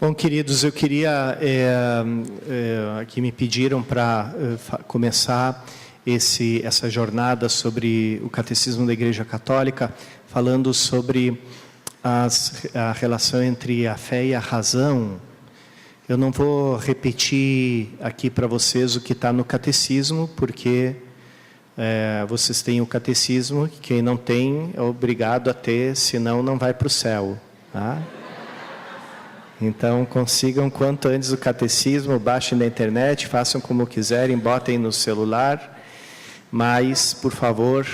Bom, queridos, eu queria, aqui me pediram para começar essa jornada sobre o Catecismo da Igreja Católica, falando sobre a relação entre a fé e a razão. Eu não vou repetir aqui para vocês o que está no Catecismo, porque vocês têm o Catecismo, que quem não tem é obrigado a ter, senão não vai para o céu, tá? Então, consigam quanto antes o catecismo, baixem na internet, façam como quiserem, botem no celular, mas, por favor,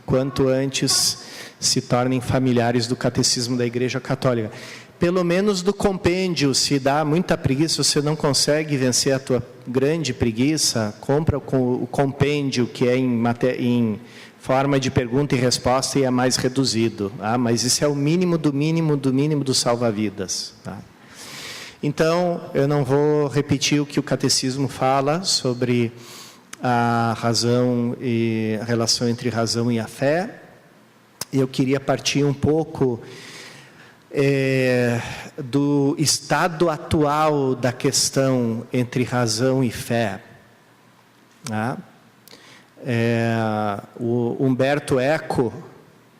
quanto antes se tornem familiares do catecismo da Igreja Católica. Pelo menos do compêndio, se dá muita preguiça, você não consegue vencer a tua grande preguiça, compra o compêndio, que é em forma de pergunta e resposta e é mais reduzido. Tá? Mas isso é o mínimo do mínimo do mínimo do salva-vidas. Tá? Então, eu não vou repetir o que o Catecismo fala sobre a razão e a relação entre razão e a fé. Eu queria partir um pouco do estado atual da questão entre razão e fé. Tá? O Umberto Eco,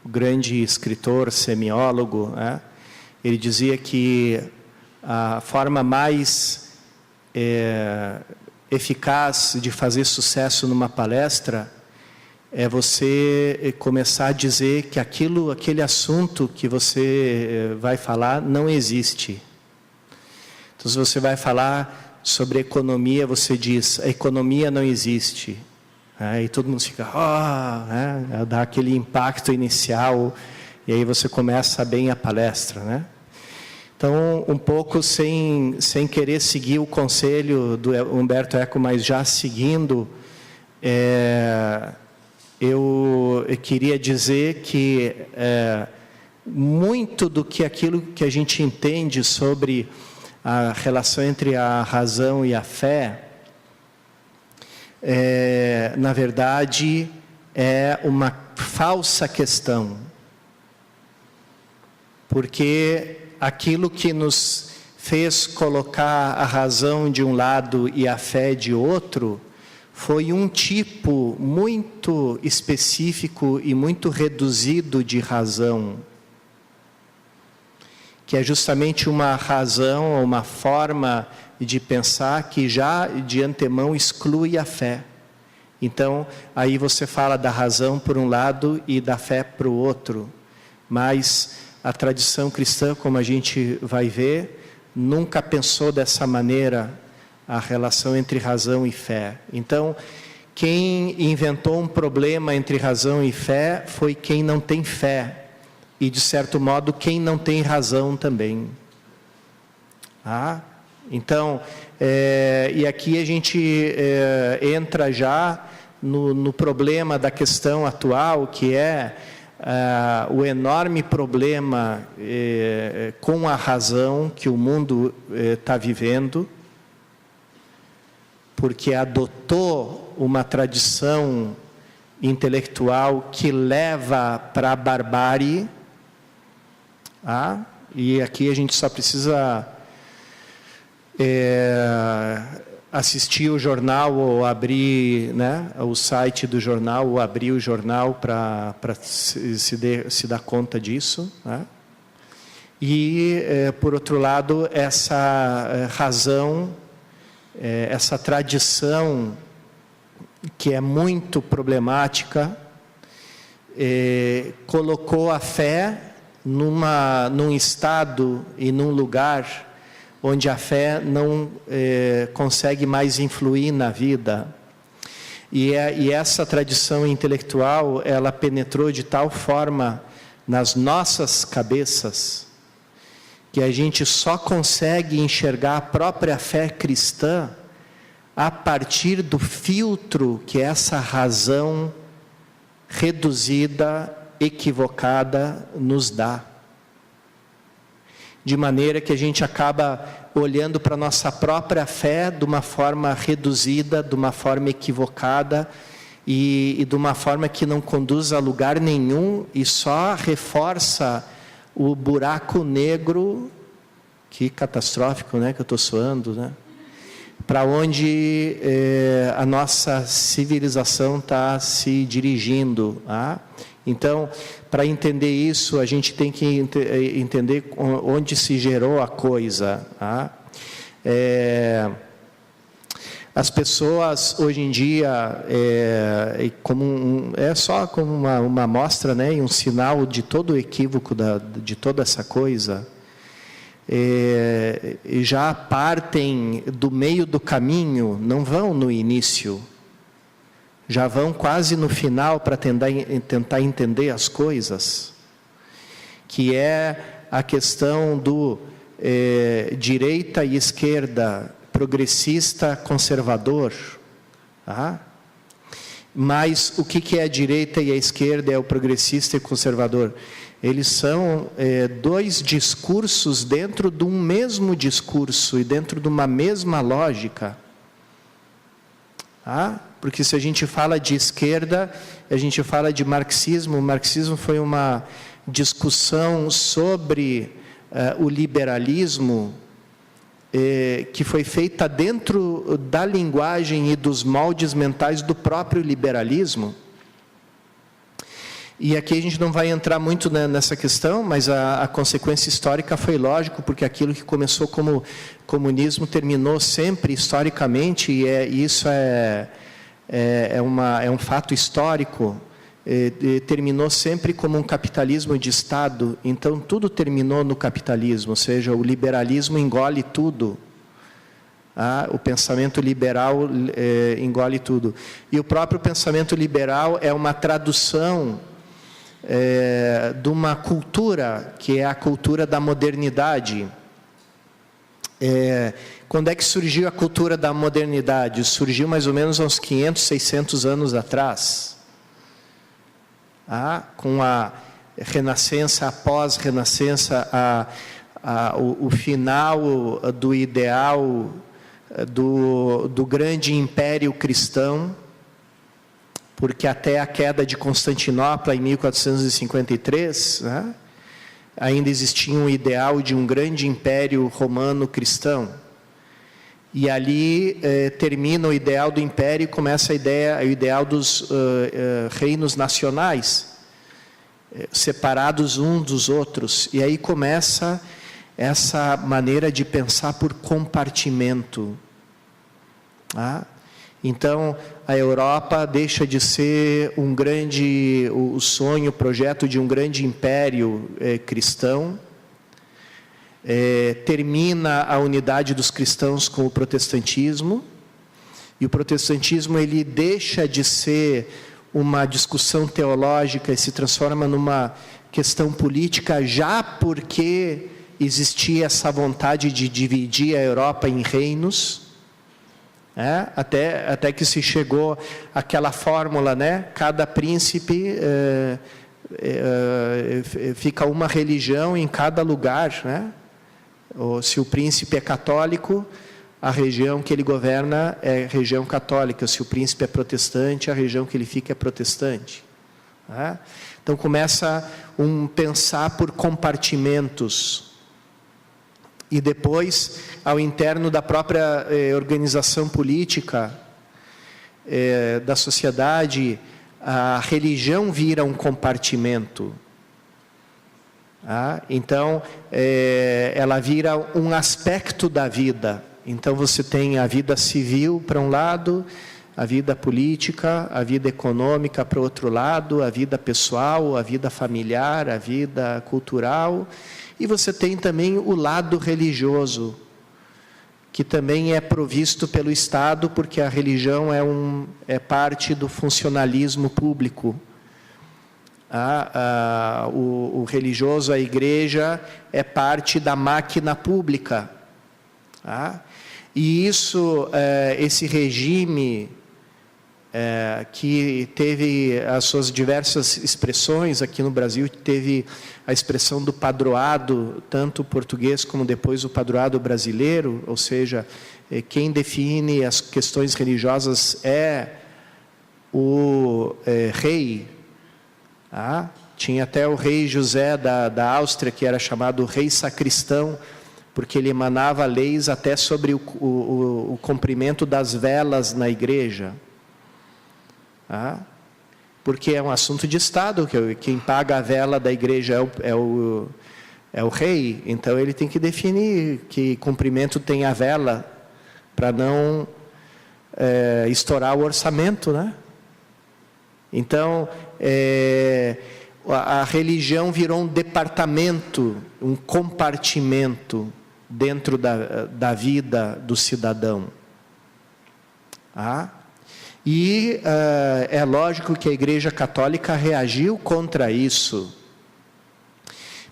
o grande escritor, semiólogo, ele dizia que a forma mais eficaz de fazer sucesso numa palestra é você começar a dizer que aquele assunto que você vai falar não existe. Então, se você vai falar sobre economia, você diz, a economia não existe. E todo mundo fica, dá aquele impacto inicial, e aí você começa bem a palestra, né? Então, um pouco sem querer seguir o conselho do Umberto Eco, mas já seguindo, eu queria dizer que muito do que aquilo que a gente entende sobre a relação entre a razão e a fé, na verdade, é uma falsa questão. Porque aquilo que nos fez colocar a razão de um lado e a fé de outro, foi um tipo muito específico e muito reduzido de razão, que é justamente uma razão, uma forma de pensar que já de antemão exclui a fé. Então, aí você fala da razão por um lado e da fé para o outro, mas a tradição cristã, como a gente vai ver, nunca pensou dessa maneira a relação entre razão e fé. Então, quem inventou um problema entre razão e fé foi quem não tem fé. E, de certo modo, quem não tem razão também. Então, e aqui a gente entra já no problema da questão atual, que é o enorme problema com a razão que o mundo está vivendo, porque adotou uma tradição intelectual que leva para a barbárie, e aqui a gente só precisa assistir o jornal ou abrir o site do jornal ou abrir o jornal para se dar conta disso. E, por outro lado, essa razão, essa tradição que é muito problemática, colocou a fé num estado e num lugar onde a fé não consegue mais influir na vida. E essa tradição intelectual, ela penetrou de tal forma nas nossas cabeças, que a gente só consegue enxergar a própria fé cristã a partir do filtro que essa razão reduzida, equivocada, nos dá. De maneira que a gente acaba olhando para a nossa própria fé de uma forma reduzida, de uma forma equivocada e de uma forma que não conduz a lugar nenhum e só reforça o buraco negro Que catastrófico, né, que eu estou soando, né? Para onde a nossa civilização está se dirigindo. Então, para entender isso, a gente tem que entender onde se gerou a coisa. As pessoas, hoje em dia, é só como uma amostra, né, e um sinal de todo o equívoco de toda essa coisa, já partem do meio do caminho, não vão no início, já vão quase no final para tentar entender as coisas, que é a questão do direita e esquerda, progressista, conservador. Mas o que é a direita e a esquerda, é o progressista e o conservador? Eles são dois discursos dentro de um mesmo discurso e dentro de uma mesma lógica. Porque se a gente fala de esquerda, a gente fala de marxismo. O marxismo foi uma discussão sobre o liberalismo, que foi feita dentro da linguagem e dos moldes mentais do próprio liberalismo. E aqui a gente não vai entrar muito nessa questão, mas a consequência histórica foi lógico, porque aquilo que começou como comunismo terminou sempre historicamente, e isso é um fato histórico, terminou sempre como um capitalismo de Estado. Então tudo terminou no capitalismo, ou seja, o liberalismo engole tudo. O pensamento liberal engole tudo. E o próprio pensamento liberal é uma tradução de uma cultura, que é a cultura da modernidade. Quando é que surgiu a cultura da modernidade? Surgiu mais ou menos uns 500, 600 anos atrás. Com a renascença, a pós-renascença, o final do ideal do grande império cristão, porque até a queda de Constantinopla em 1453, ainda existia um ideal de um grande império romano cristão. E ali termina o ideal do império e começa o ideal dos reinos nacionais, separados uns dos outros. E aí começa essa maneira de pensar por compartimento. Então, a Europa deixa de ser o sonho, o projeto de um grande império cristão. Termina a unidade dos cristãos com o protestantismo, e o protestantismo ele deixa de ser uma discussão teológica e se transforma numa questão política, já porque existia essa vontade de dividir a Europa em reinos, até que se chegou àquela fórmula, cada príncipe fica uma religião em cada lugar, Ou, se o príncipe é católico, a região que ele governa é região católica. Se o príncipe é protestante, a região que ele fica é protestante. Então começa pensar por compartimentos. E depois, ao interno da própria organização política da sociedade, a religião vira um compartimento. Então, ela vira um aspecto da vida. Então, você tem a vida civil para um lado, a vida política, a vida econômica para o outro lado, a vida pessoal, a vida familiar, a vida cultural. E você tem também o lado religioso, que também é provisto pelo Estado, porque a religião é parte do funcionalismo público. O religioso, a igreja, é parte da máquina pública. E esse regime, que teve as suas diversas expressões, aqui no Brasil teve a expressão do padroado, tanto o português como depois o padroado brasileiro, ou seja, quem define as questões religiosas é o rei. Tinha até o rei José da Áustria, que era chamado rei sacristão, porque ele emanava leis até sobre o comprimento das velas na igreja. Porque é um assunto de Estado, que quem paga a vela da igreja é o rei, então ele tem que definir que comprimento tem a vela, para não estourar o orçamento, né? Então, a religião virou um departamento, um compartimento dentro da vida do cidadão. E é lógico que a Igreja Católica reagiu contra isso.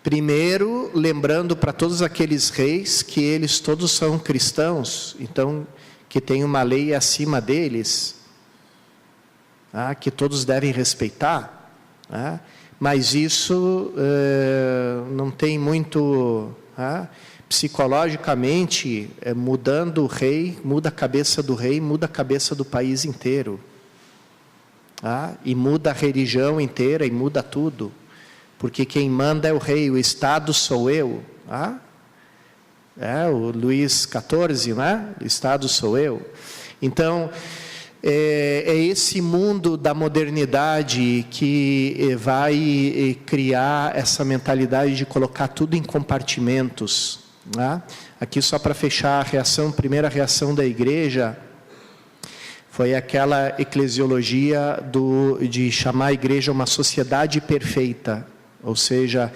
Primeiro, lembrando para todos aqueles reis que eles todos são cristãos, então, que tem uma lei acima deles, que todos devem respeitar, mas isso não tem muito... psicologicamente, mudando o rei, muda a cabeça do rei, muda a cabeça do país inteiro. E muda a religião inteira e muda tudo. Porque quem manda é o rei, o Estado sou eu. O Luís XIV, né? O Estado sou eu. Então, é esse mundo da modernidade que vai criar essa mentalidade de colocar tudo em compartimentos. Aqui só para fechar a primeira reação da igreja, foi aquela eclesiologia de chamar a igreja uma sociedade perfeita, ou seja,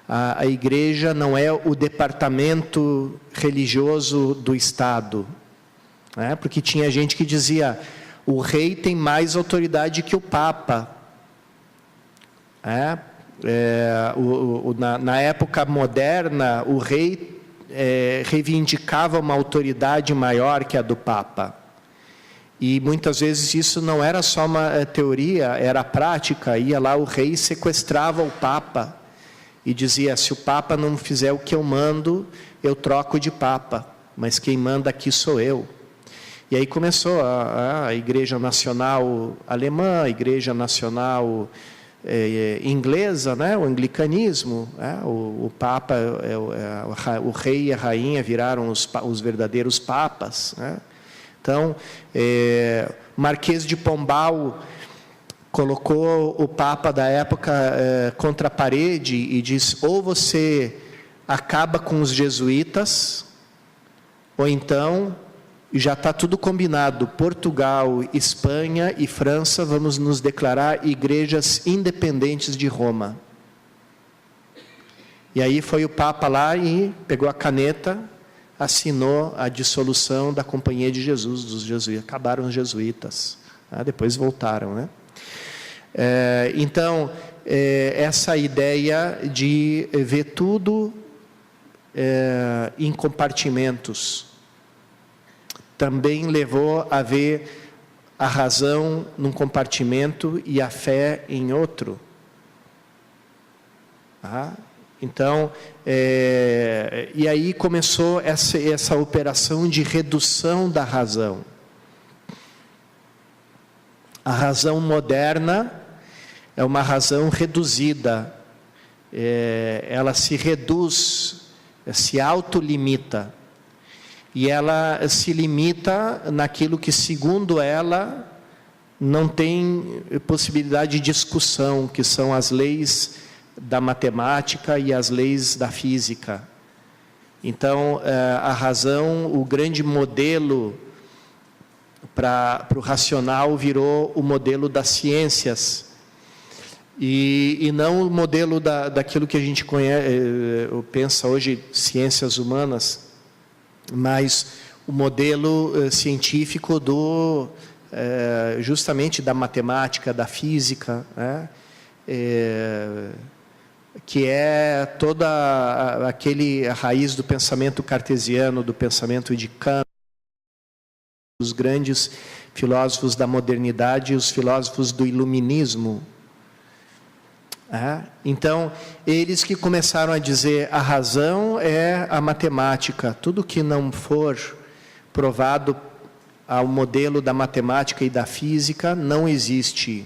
a igreja não é o departamento religioso do Estado, porque tinha gente que dizia, o rei tem mais autoridade que o Papa. Na época moderna, o rei reivindicava uma autoridade maior que a do Papa. E muitas vezes isso não era só uma teoria, era prática. Ia lá o rei e sequestrava o Papa e dizia, se o Papa não fizer o que eu mando, eu troco de Papa, mas quem manda aqui sou eu. E aí começou a Igreja Nacional Alemã, a Igreja Nacional inglesa, né? O anglicanismo, o Papa, o rei e a rainha viraram os verdadeiros papas, né? Então, Marquês de Pombal colocou o Papa da época contra a parede e diz, ou você acaba com os jesuítas, ou então, já está tudo combinado, Portugal, Espanha e França, vamos nos declarar igrejas independentes de Roma. E aí foi o Papa lá e pegou a caneta, assinou a dissolução da Companhia de Jesus, dos jesuítas. Acabaram os jesuítas, depois voltaram, né? Então, essa ideia de ver tudo em compartimentos também levou a ver a razão num compartimento e a fé em outro. Então, e aí começou essa operação de redução da razão. A razão moderna é uma razão reduzida. Ela se reduz, se autolimita. E ela se limita naquilo que, segundo ela, não tem possibilidade de discussão, que são as leis da matemática e as leis da física. Então, a razão, o grande modelo para o racional virou o modelo das ciências. E não o modelo daquilo que a gente pensa hoje, ciências humanas, mas o modelo científico justamente da matemática, da física, né? Que é toda a raiz do pensamento cartesiano, do pensamento de Kant, os grandes filósofos da modernidade e os filósofos do iluminismo. Então, eles que começaram a dizer a razão é a matemática, tudo que não for provado ao modelo da matemática e da física não existe,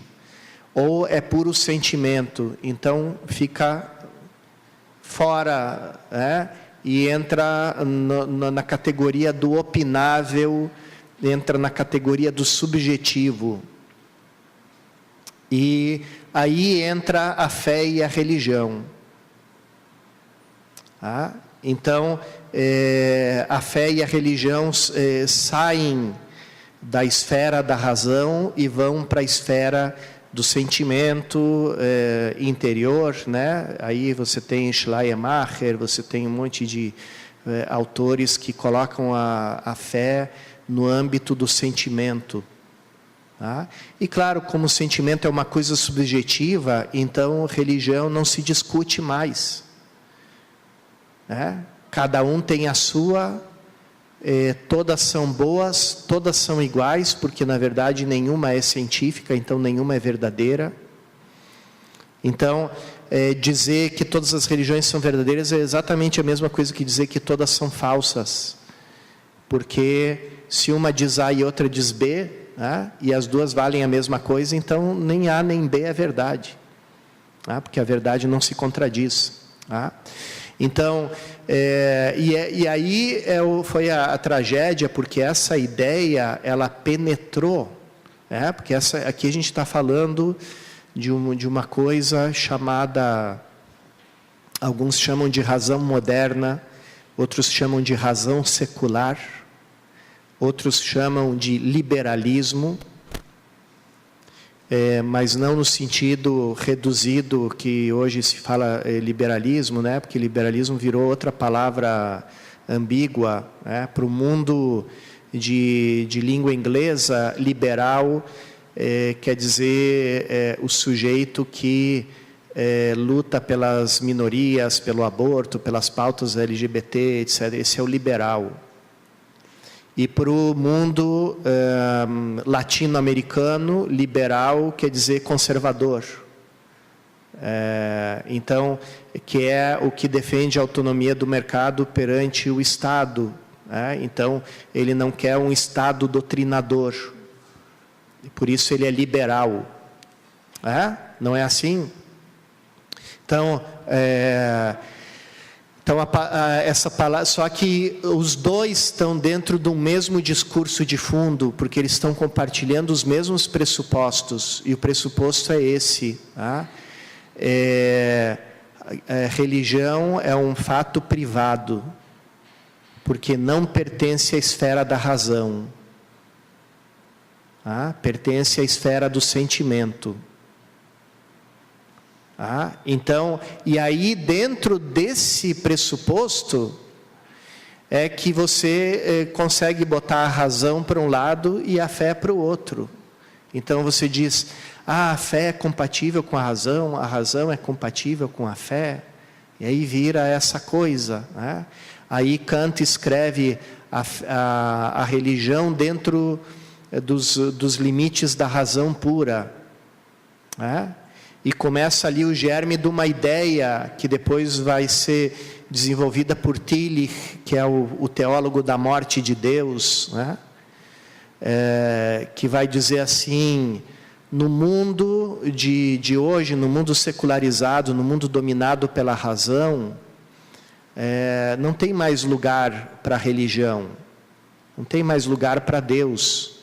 ou é puro sentimento, então fica fora, E entra na categoria do opinável, entra na categoria do subjetivo. E aí entra a fé e a religião. Então, a fé e a religião saem da esfera da razão e vão para a esfera do sentimento interior, né? Aí você tem Schleiermacher, você tem um monte de autores que colocam a fé no âmbito do sentimento. E claro, como o sentimento é uma coisa subjetiva, então religião não se discute mais. Cada um tem a sua, todas são boas, todas são iguais, porque na verdade nenhuma é científica, então nenhuma é verdadeira. Então, dizer que todas as religiões são verdadeiras é exatamente a mesma coisa que dizer que todas são falsas. Porque se uma diz A e outra diz B, e as duas valem a mesma coisa, então nem A nem B é verdade. Porque a verdade não se contradiz. Então, e aí foi a tragédia, porque essa ideia, ela penetrou, porque aqui a gente está falando de uma coisa chamada, alguns chamam de razão moderna, outros chamam de razão secular, outros chamam de liberalismo, mas não no sentido reduzido que hoje se fala liberalismo, né? Porque liberalismo virou outra palavra ambígua, para o mundo de língua inglesa. Liberal quer dizer o sujeito que luta pelas minorias, pelo aborto, pelas pautas LGBT, etc. Esse é o liberal. E para o mundo latino-americano, liberal quer dizer conservador. Então, que é o que defende a autonomia do mercado perante o Estado. Então, ele não quer um Estado doutrinador. E por isso ele é liberal. Não é assim? Então, essa palavra, só que os dois estão dentro do mesmo discurso de fundo, porque eles estão compartilhando os mesmos pressupostos, e o pressuposto é esse. Religião é um fato privado, porque não pertence à esfera da razão, pertence à esfera do sentimento. Então, e aí dentro desse pressuposto é que você consegue botar a razão para um lado e a fé para o outro. Então você diz, a fé é compatível com a razão é compatível com a fé, e aí vira essa coisa. Aí Kant escreve a religião dentro dos limites da razão pura. E começa ali o germe de uma ideia que depois vai ser desenvolvida por Tillich, que é o teólogo da morte de Deus, que vai dizer assim, no mundo de hoje, no mundo secularizado, no mundo dominado pela razão, não tem mais lugar para a religião, não tem mais lugar para Deus.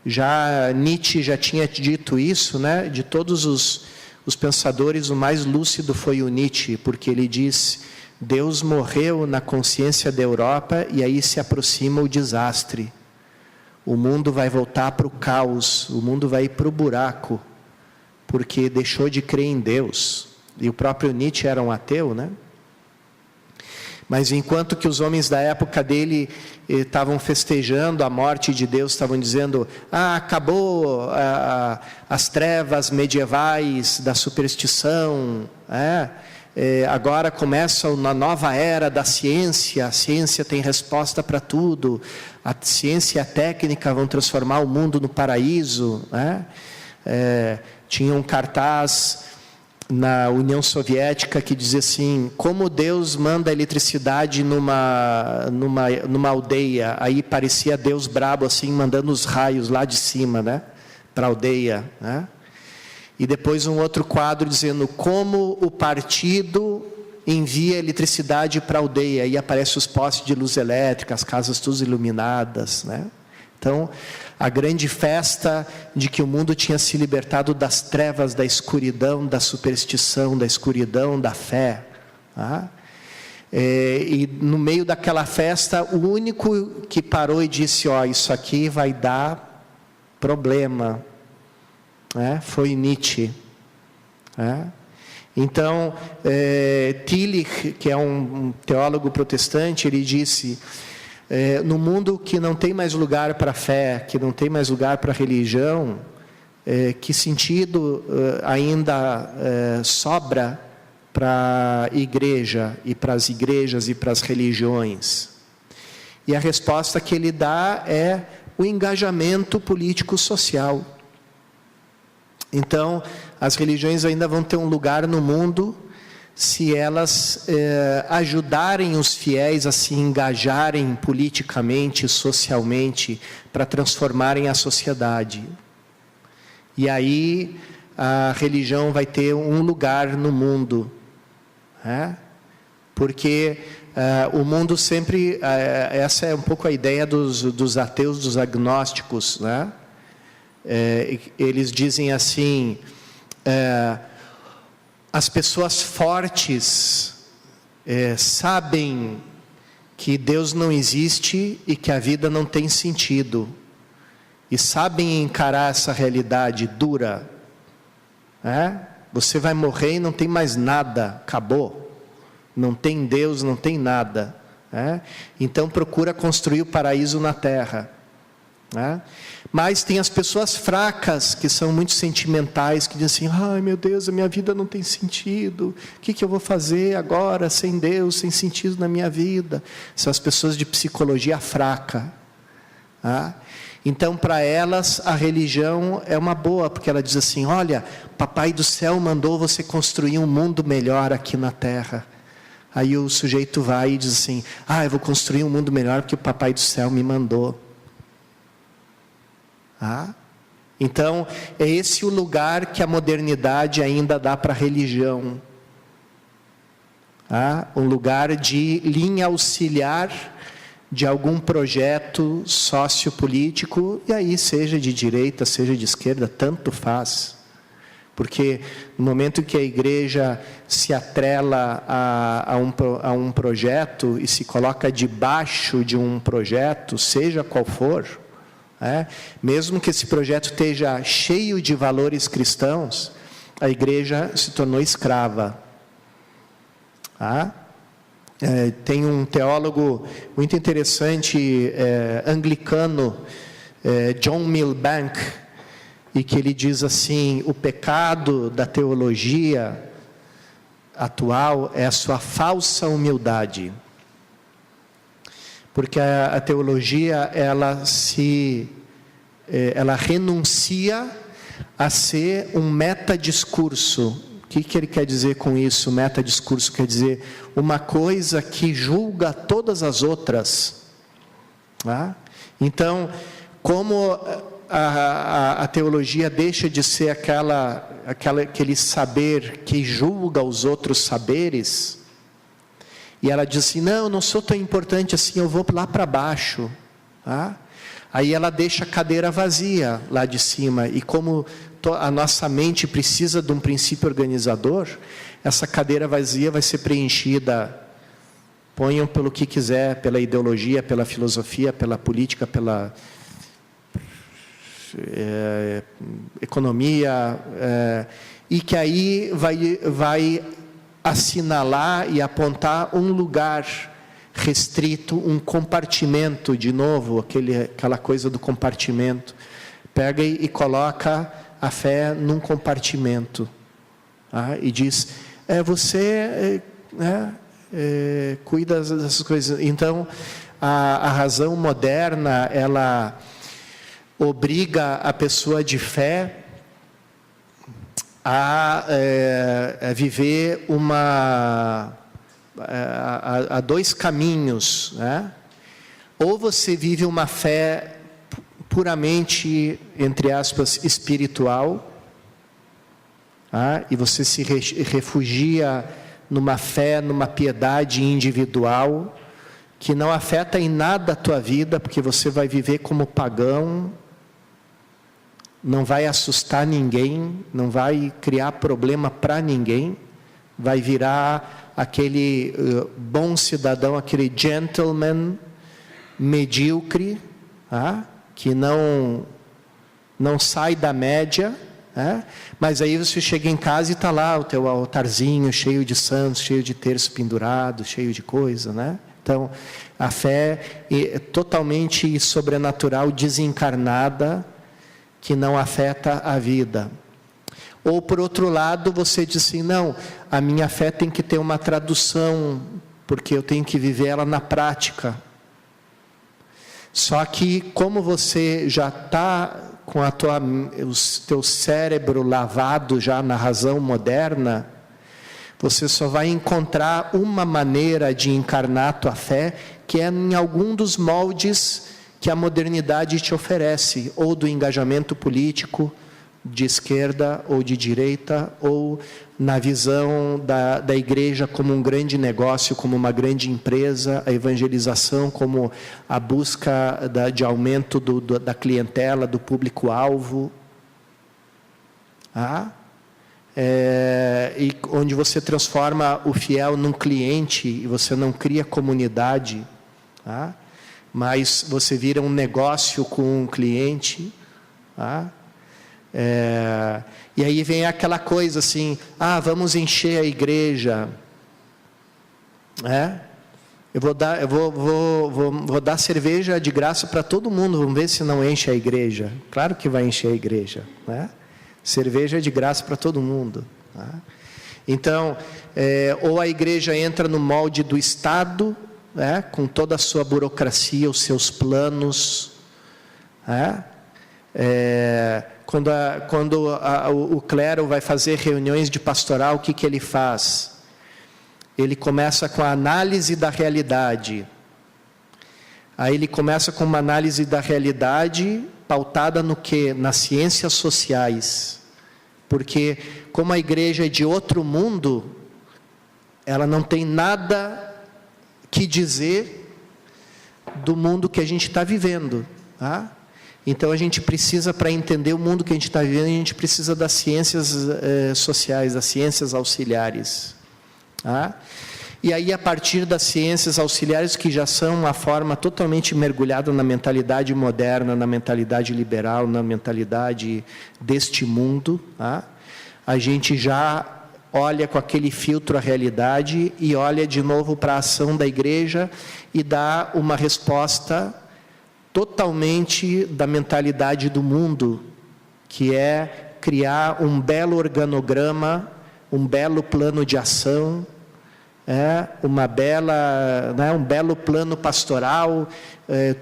Já Nietzsche já tinha dito isso, né? De todos os pensadores, o mais lúcido foi o Nietzsche, porque ele diz, Deus morreu na consciência da Europa e aí se aproxima o desastre. O mundo vai voltar para o caos, o mundo vai ir para o buraco, porque deixou de crer em Deus. E o próprio Nietzsche era um ateu, né? Mas enquanto que os homens da época dele estavam festejando a morte de Deus, estavam dizendo, acabou as trevas medievais da superstição, agora começa uma nova era da ciência, a ciência tem resposta para tudo, a ciência e a técnica vão transformar o mundo no paraíso. Tinha um cartaz na União Soviética que dizia assim, como Deus manda eletricidade numa aldeia, aí parecia Deus brabo assim, mandando os raios lá de cima, né, para a aldeia, né? E depois um outro quadro dizendo, como o partido envia eletricidade para a aldeia, e aparecem os postes de luz elétrica, as casas todas iluminadas, né? Então, a grande festa de que o mundo tinha se libertado das trevas, da escuridão, da superstição, da escuridão, da fé. Tá? E no meio daquela festa, o único que parou e disse, isso aqui vai dar problema, né? Foi Nietzsche. Né? Então, Tillich, que é um teólogo protestante, ele disse, no mundo que não tem mais lugar para a fé, que não tem mais lugar para a religião, que sentido ainda sobra para a igreja, e para as igrejas e para as religiões? E a resposta que ele dá é o engajamento político-social. Então, as religiões ainda vão ter um lugar no mundo se elas ajudarem os fiéis a se engajarem politicamente, socialmente, para transformarem a sociedade. E aí a religião vai ter um lugar no mundo, né? Porque o mundo sempre, essa é um pouco a ideia dos ateus, dos agnósticos, né? Eles dizem assim, as pessoas fortes sabem que Deus não existe e que a vida não tem sentido, e sabem encarar essa realidade dura. Você vai morrer e não tem mais nada, acabou, não tem Deus, não tem nada. Então procura construir o paraíso na terra. Mas tem as pessoas fracas, que são muito sentimentais, que dizem assim, ai meu Deus, a minha vida não tem sentido, o que eu vou fazer agora sem Deus, sem sentido na minha vida? São as pessoas de psicologia fraca. Então para elas a religião é uma boa, porque ela diz assim, olha, Papai do céu mandou você construir um mundo melhor aqui na terra. Aí o sujeito vai e diz assim, eu vou construir um mundo melhor porque o Papai do céu me mandou. Então, é esse o lugar que a modernidade ainda dá para a religião. Um lugar de linha auxiliar de algum projeto sociopolítico, e aí seja de direita, seja de esquerda, tanto faz. Porque no momento que a igreja se atrela a um projeto e se coloca debaixo de um projeto, seja qual for, mesmo que esse projeto esteja cheio de valores cristãos, a igreja se tornou escrava. Tem um teólogo muito interessante, anglicano, John Milbank, e que ele diz assim, o pecado da teologia atual é a sua falsa humildade. Porque a teologia, ela renuncia a ser um metadiscurso. O que ele quer dizer com isso? Metadiscurso quer dizer uma coisa que julga todas as outras. Então, como a teologia deixa de ser aquele saber que julga os outros saberes, e ela diz assim, não, eu não sou tão importante assim, eu vou lá para baixo. Aí ela deixa a cadeira vazia lá de cima, e como a nossa mente precisa de um princípio organizador, essa cadeira vazia vai ser preenchida, ponham pelo que quiser, pela ideologia, pela filosofia, pela política, pela economia, e que aí vai assinalar e apontar um lugar restrito, um compartimento, de novo, aquela coisa do compartimento. Pega e coloca a fé num compartimento, e diz, você cuida dessas coisas. Então, a razão moderna, ela obriga a pessoa de fé a viver a dois caminhos, Ou você vive uma fé puramente, entre aspas, espiritual, e você se refugia numa fé, numa piedade individual, que não afeta em nada a tua vida, porque você vai viver como pagão, não vai assustar ninguém, não vai criar problema para ninguém, vai virar aquele bom cidadão, aquele gentleman medíocre, que não sai da média, mas aí você chega em casa e está lá o teu altarzinho cheio de santos, cheio de terço pendurado, cheio de coisa, né? Então, a fé é totalmente sobrenatural, desencarnada, que não afeta a vida. Ou, por outro lado, você diz assim, não, a minha fé tem que ter uma tradução, porque eu tenho que viver ela na prática. Só que, como você já está com o teu cérebro lavado já na razão moderna, você só vai encontrar uma maneira de encarnar a tua fé, que é em algum dos moldes que a modernidade te oferece, ou do engajamento político, de esquerda ou de direita, ou na visão da igreja como um grande negócio, como uma grande empresa, a evangelização como a busca de aumento da clientela, do público-alvo. E onde você transforma o fiel num cliente, e você não cria comunidade, mas você vira um negócio com um cliente. E aí vem aquela coisa assim, vamos encher a igreja, eu vou dar cerveja de graça para todo mundo, vamos ver se não enche a igreja. Claro que vai encher a igreja, cerveja é de graça para todo mundo. Então, ou a igreja entra no molde do Estado, com toda a sua burocracia, os seus planos, quando o clero vai fazer reuniões de pastoral, o que ele faz? Ele começa com a análise da realidade. Aí ele começa com uma análise da realidade pautada no quê? Nas ciências sociais. Porque como a igreja é de outro mundo, ela não tem nada que dizer do mundo que a gente está vivendo. Então a gente precisa, para entender o mundo que a gente está vivendo, a gente precisa das ciências sociais, das ciências auxiliares. E aí, a partir das ciências auxiliares, que já são uma forma totalmente mergulhada na mentalidade moderna, na mentalidade liberal, na mentalidade deste mundo, a gente já olha com aquele filtro a realidade e olha de novo para a ação da igreja e dá uma resposta totalmente da mentalidade do mundo, que é criar um belo organograma, um belo plano de ação, um belo plano pastoral,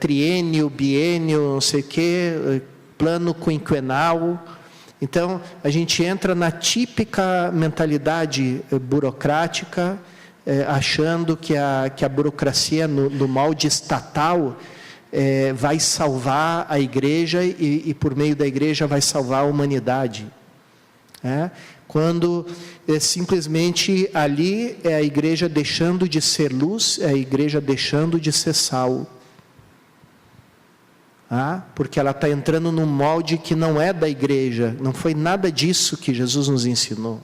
triênio, biênio, não sei o quê, plano quinquenal. Então, a gente entra na típica mentalidade burocrática, achando que a burocracia no molde estatal vai salvar a igreja e por meio da igreja vai salvar a humanidade. Quando simplesmente ali é a igreja deixando de ser luz, é a igreja deixando de ser sal. Porque ela está entrando num molde que não é da igreja. Não foi nada disso que Jesus nos ensinou.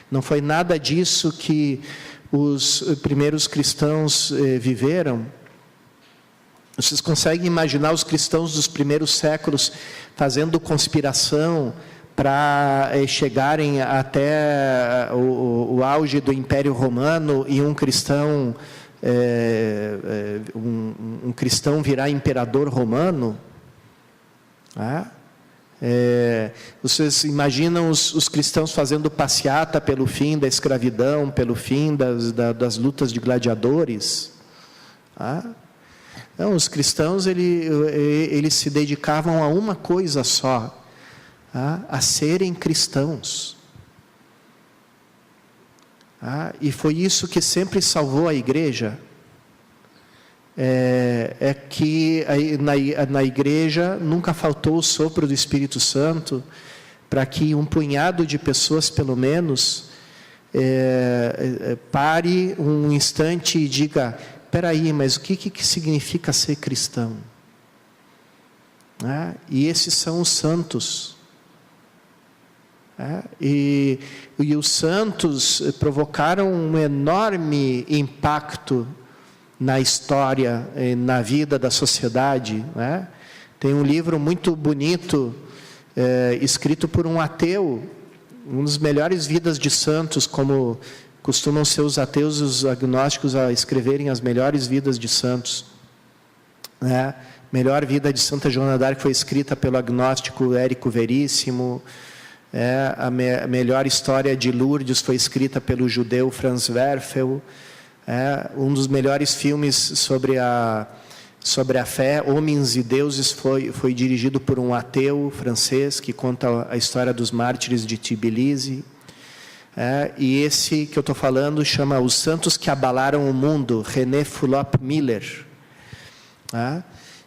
Não foi nada disso que os primeiros cristãos viveram. Vocês conseguem imaginar os cristãos dos primeiros séculos fazendo conspiração para chegarem até o auge do Império Romano e um cristão virar imperador romano? Vocês imaginam os cristãos fazendo passeata pelo fim da escravidão, pelo fim das lutas de gladiadores? Não, os cristãos eles se dedicavam a uma coisa só, a serem cristãos. E foi isso que sempre salvou a igreja. Que na igreja nunca faltou o sopro do Espírito Santo, para que um punhado de pessoas, pelo menos, pare um instante e diga: espera aí, mas o que significa ser cristão? E esses são os santos. E os santos provocaram um enorme impacto na história, na vida da sociedade. Tem um livro muito bonito, escrito por um ateu, um dos melhores vidas de santos, como costumam ser os ateus e os agnósticos a escreverem as melhores vidas de santos. Melhor vida de Santa Joana d'Arc foi escrita pelo agnóstico Érico Veríssimo. A melhor história de Lourdes foi escrita pelo judeu Franz Werfel. Um dos melhores filmes sobre a fé, Homens e Deuses, foi dirigido por um ateu francês que conta a história dos mártires de Tbilisi. E esse que eu estou falando chama Os Santos que Abalaram o Mundo, René Fulop Miller.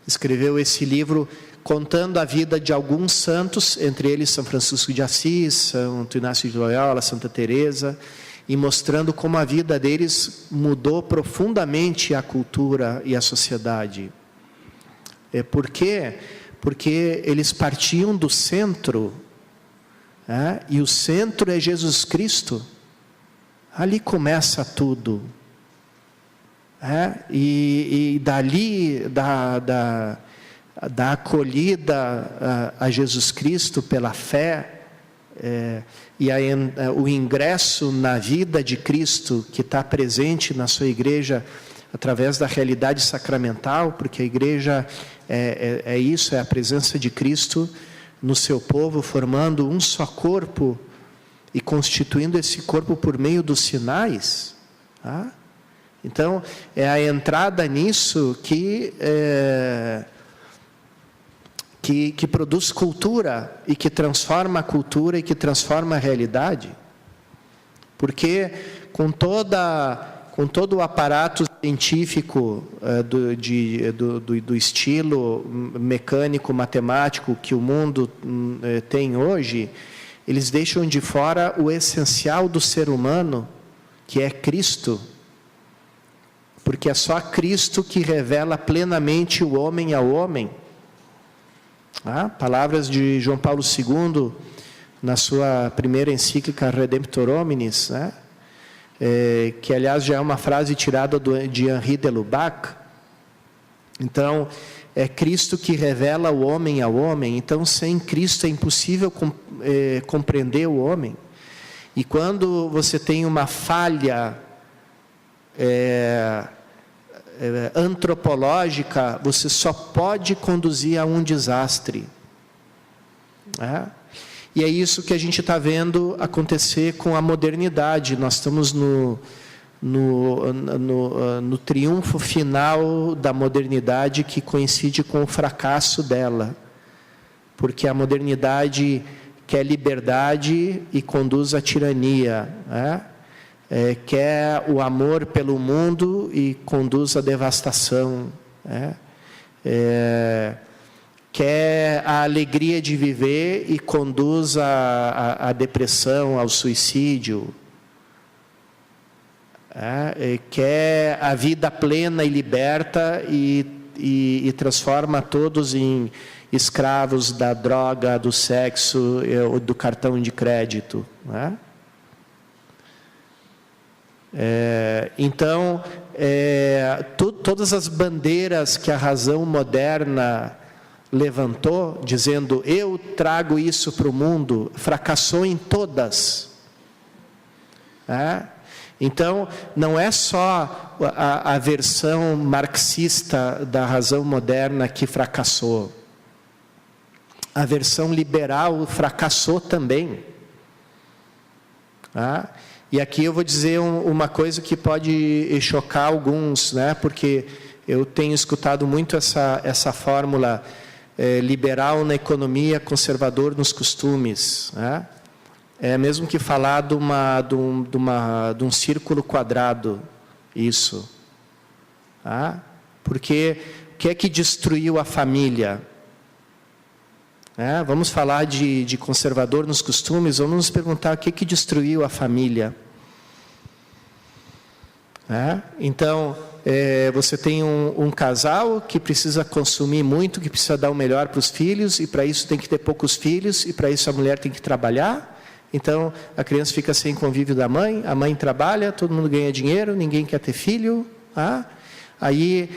Escreveu esse livro contando a vida de alguns santos, entre eles São Francisco de Assis, Santo Inácio de Loyola, Santa Teresa, e mostrando como a vida deles mudou profundamente a cultura e a sociedade. Por quê? Porque eles partiam do centro, e o centro é Jesus Cristo. Ali começa tudo. E dali, da acolhida a Jesus Cristo pela fé, e o ingresso na vida de Cristo, que está presente na sua igreja, através da realidade sacramental, porque a igreja é isso, é a presença de Cristo no seu povo, formando um só corpo, e constituindo esse corpo por meio dos sinais. Então, é a entrada nisso que produz cultura, e que transforma a cultura, e que transforma a realidade. Porque com todo o aparato científico do estilo mecânico, matemático que o mundo tem hoje, eles deixam de fora o essencial do ser humano, que é Cristo. Porque é só Cristo que revela plenamente o homem ao homem. Palavras de João Paulo II, na sua primeira encíclica Redemptor Hominis, que aliás já é uma frase tirada de Henri de Lubac. Então, é Cristo que revela o homem ao homem. Então, sem Cristo é impossível compreender o homem. E quando você tem uma falha antropológica, você só pode conduzir a um desastre. E é isso que a gente está vendo acontecer com a modernidade. Nós estamos no triunfo final da modernidade, que coincide com o fracasso dela. Porque a modernidade quer liberdade e conduz à tirania, quer o amor pelo mundo e conduz à devastação, quer a alegria de viver e conduz à depressão, ao suicídio, quer a vida plena e liberta e transforma todos em escravos da droga, do sexo, ou do cartão de crédito. Então, todas as bandeiras que a razão moderna levantou, dizendo, eu trago isso para o mundo, fracassou em todas. Então, não é só a versão marxista da razão moderna que fracassou. A versão liberal fracassou também. E aqui eu vou dizer uma coisa que pode chocar alguns, porque eu tenho escutado muito essa fórmula liberal na economia, conservador nos costumes. É mesmo que falar de um círculo quadrado, isso. Porque o que é que destruiu a família? Vamos falar de conservador nos costumes, vamos nos perguntar o que destruiu a família. Então, você tem um casal que precisa consumir muito, que precisa dar o melhor para os filhos, e para isso tem que ter poucos filhos, e para isso a mulher tem que trabalhar. Então, a criança fica sem convívio da mãe, a mãe trabalha, todo mundo ganha dinheiro, ninguém quer ter filho. Aí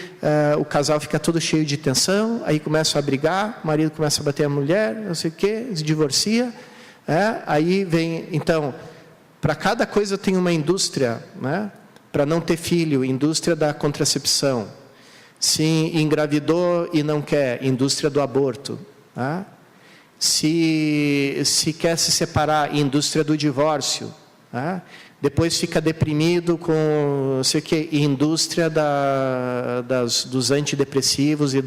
o casal fica todo cheio de tensão, aí começa a brigar, o marido começa a bater a mulher, não sei o quê, se divorcia. Aí vem, então, para cada coisa tem uma indústria, para não ter filho, indústria da contracepção. Se engravidou e não quer, indústria do aborto. Se quer se separar, indústria do divórcio. Depois fica deprimido com, não sei o que, indústria dos antidepressivos e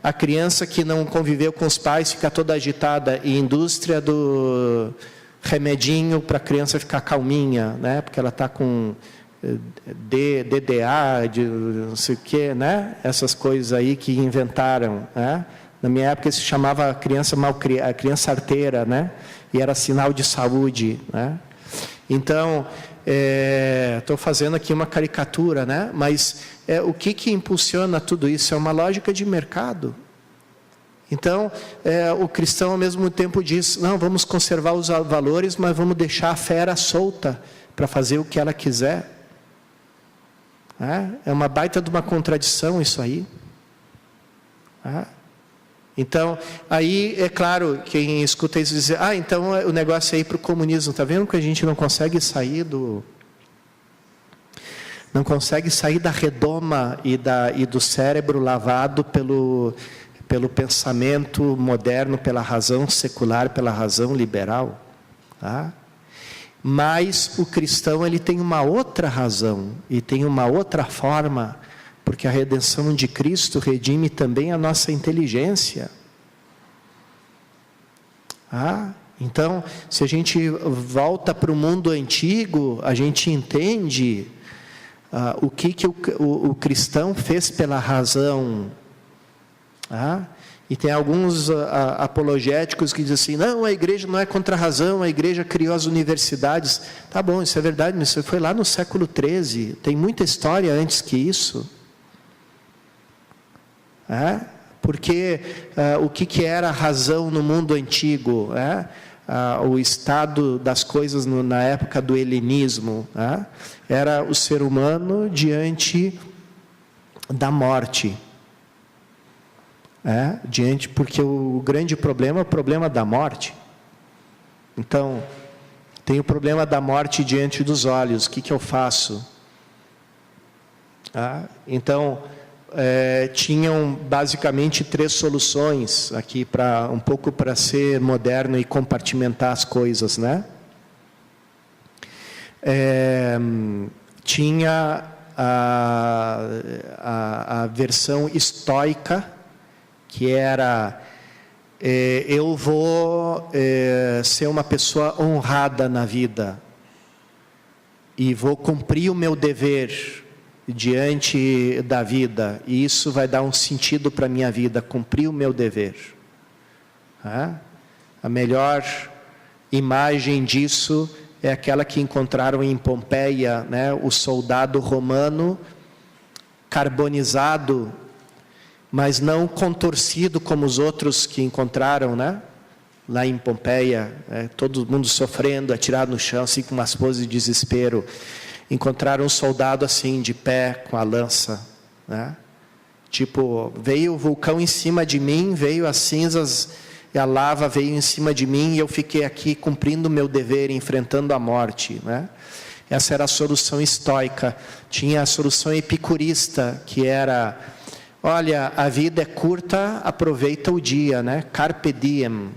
a criança que não conviveu com os pais fica toda agitada, e indústria do remedinho para a criança ficar calminha, porque ela está com DDA, não sei o que, essas coisas aí que inventaram. Na minha época se chamava a criança arteira, e era sinal de saúde. Então, estou fazendo aqui uma caricatura, mas o que impulsiona tudo isso? É uma lógica de mercado. Então, o cristão ao mesmo tempo diz, não, vamos conservar os valores, mas vamos deixar a fera solta para fazer o que ela quiser. É uma baita de uma contradição isso aí. Então, aí, é claro, quem escuta isso diz, então o negócio é ir para o comunismo. Está vendo que a gente não consegue sair da redoma e do cérebro lavado pelo pensamento moderno, pela razão secular, pela razão liberal. Mas o cristão ele tem uma outra razão, e tem uma outra forma, porque a redenção de Cristo redime também a nossa inteligência. Então, se a gente volta para o mundo antigo, a gente entende o que o cristão fez pela razão. E tem alguns apologéticos que dizem assim, não, a igreja não é contra a razão, a igreja criou as universidades. Tá bom, isso é verdade, mas isso foi lá no século XIII, tem muita história antes que isso. Porque o que era a razão no mundo antigo? O estado das coisas na época do helenismo. Era o ser humano diante da morte. Porque o grande problema é o problema da morte. Então, tem o problema da morte diante dos olhos, o que eu faço? Então, tinham basicamente 3 soluções aqui, um pouco para ser moderno e compartimentar as coisas, tinha a versão estoica, que era, eu vou ser uma pessoa honrada na vida, e vou cumprir o meu dever diante da vida, e isso vai dar um sentido para a minha vida, cumprir o meu dever. A melhor imagem disso é aquela que encontraram em Pompeia, o soldado romano carbonizado, mas não contorcido como os outros que encontraram, lá em Pompeia, todo mundo sofrendo, atirado no chão, assim, com umas poses de desespero. Encontraram um soldado assim, de pé, com a lança. Tipo, veio o vulcão em cima de mim, veio as cinzas e a lava veio em cima de mim, e eu fiquei aqui cumprindo o meu dever, enfrentando a morte. Essa era a solução estoica. Tinha a solução epicurista, que era, olha, a vida é curta, aproveita o dia, carpe diem.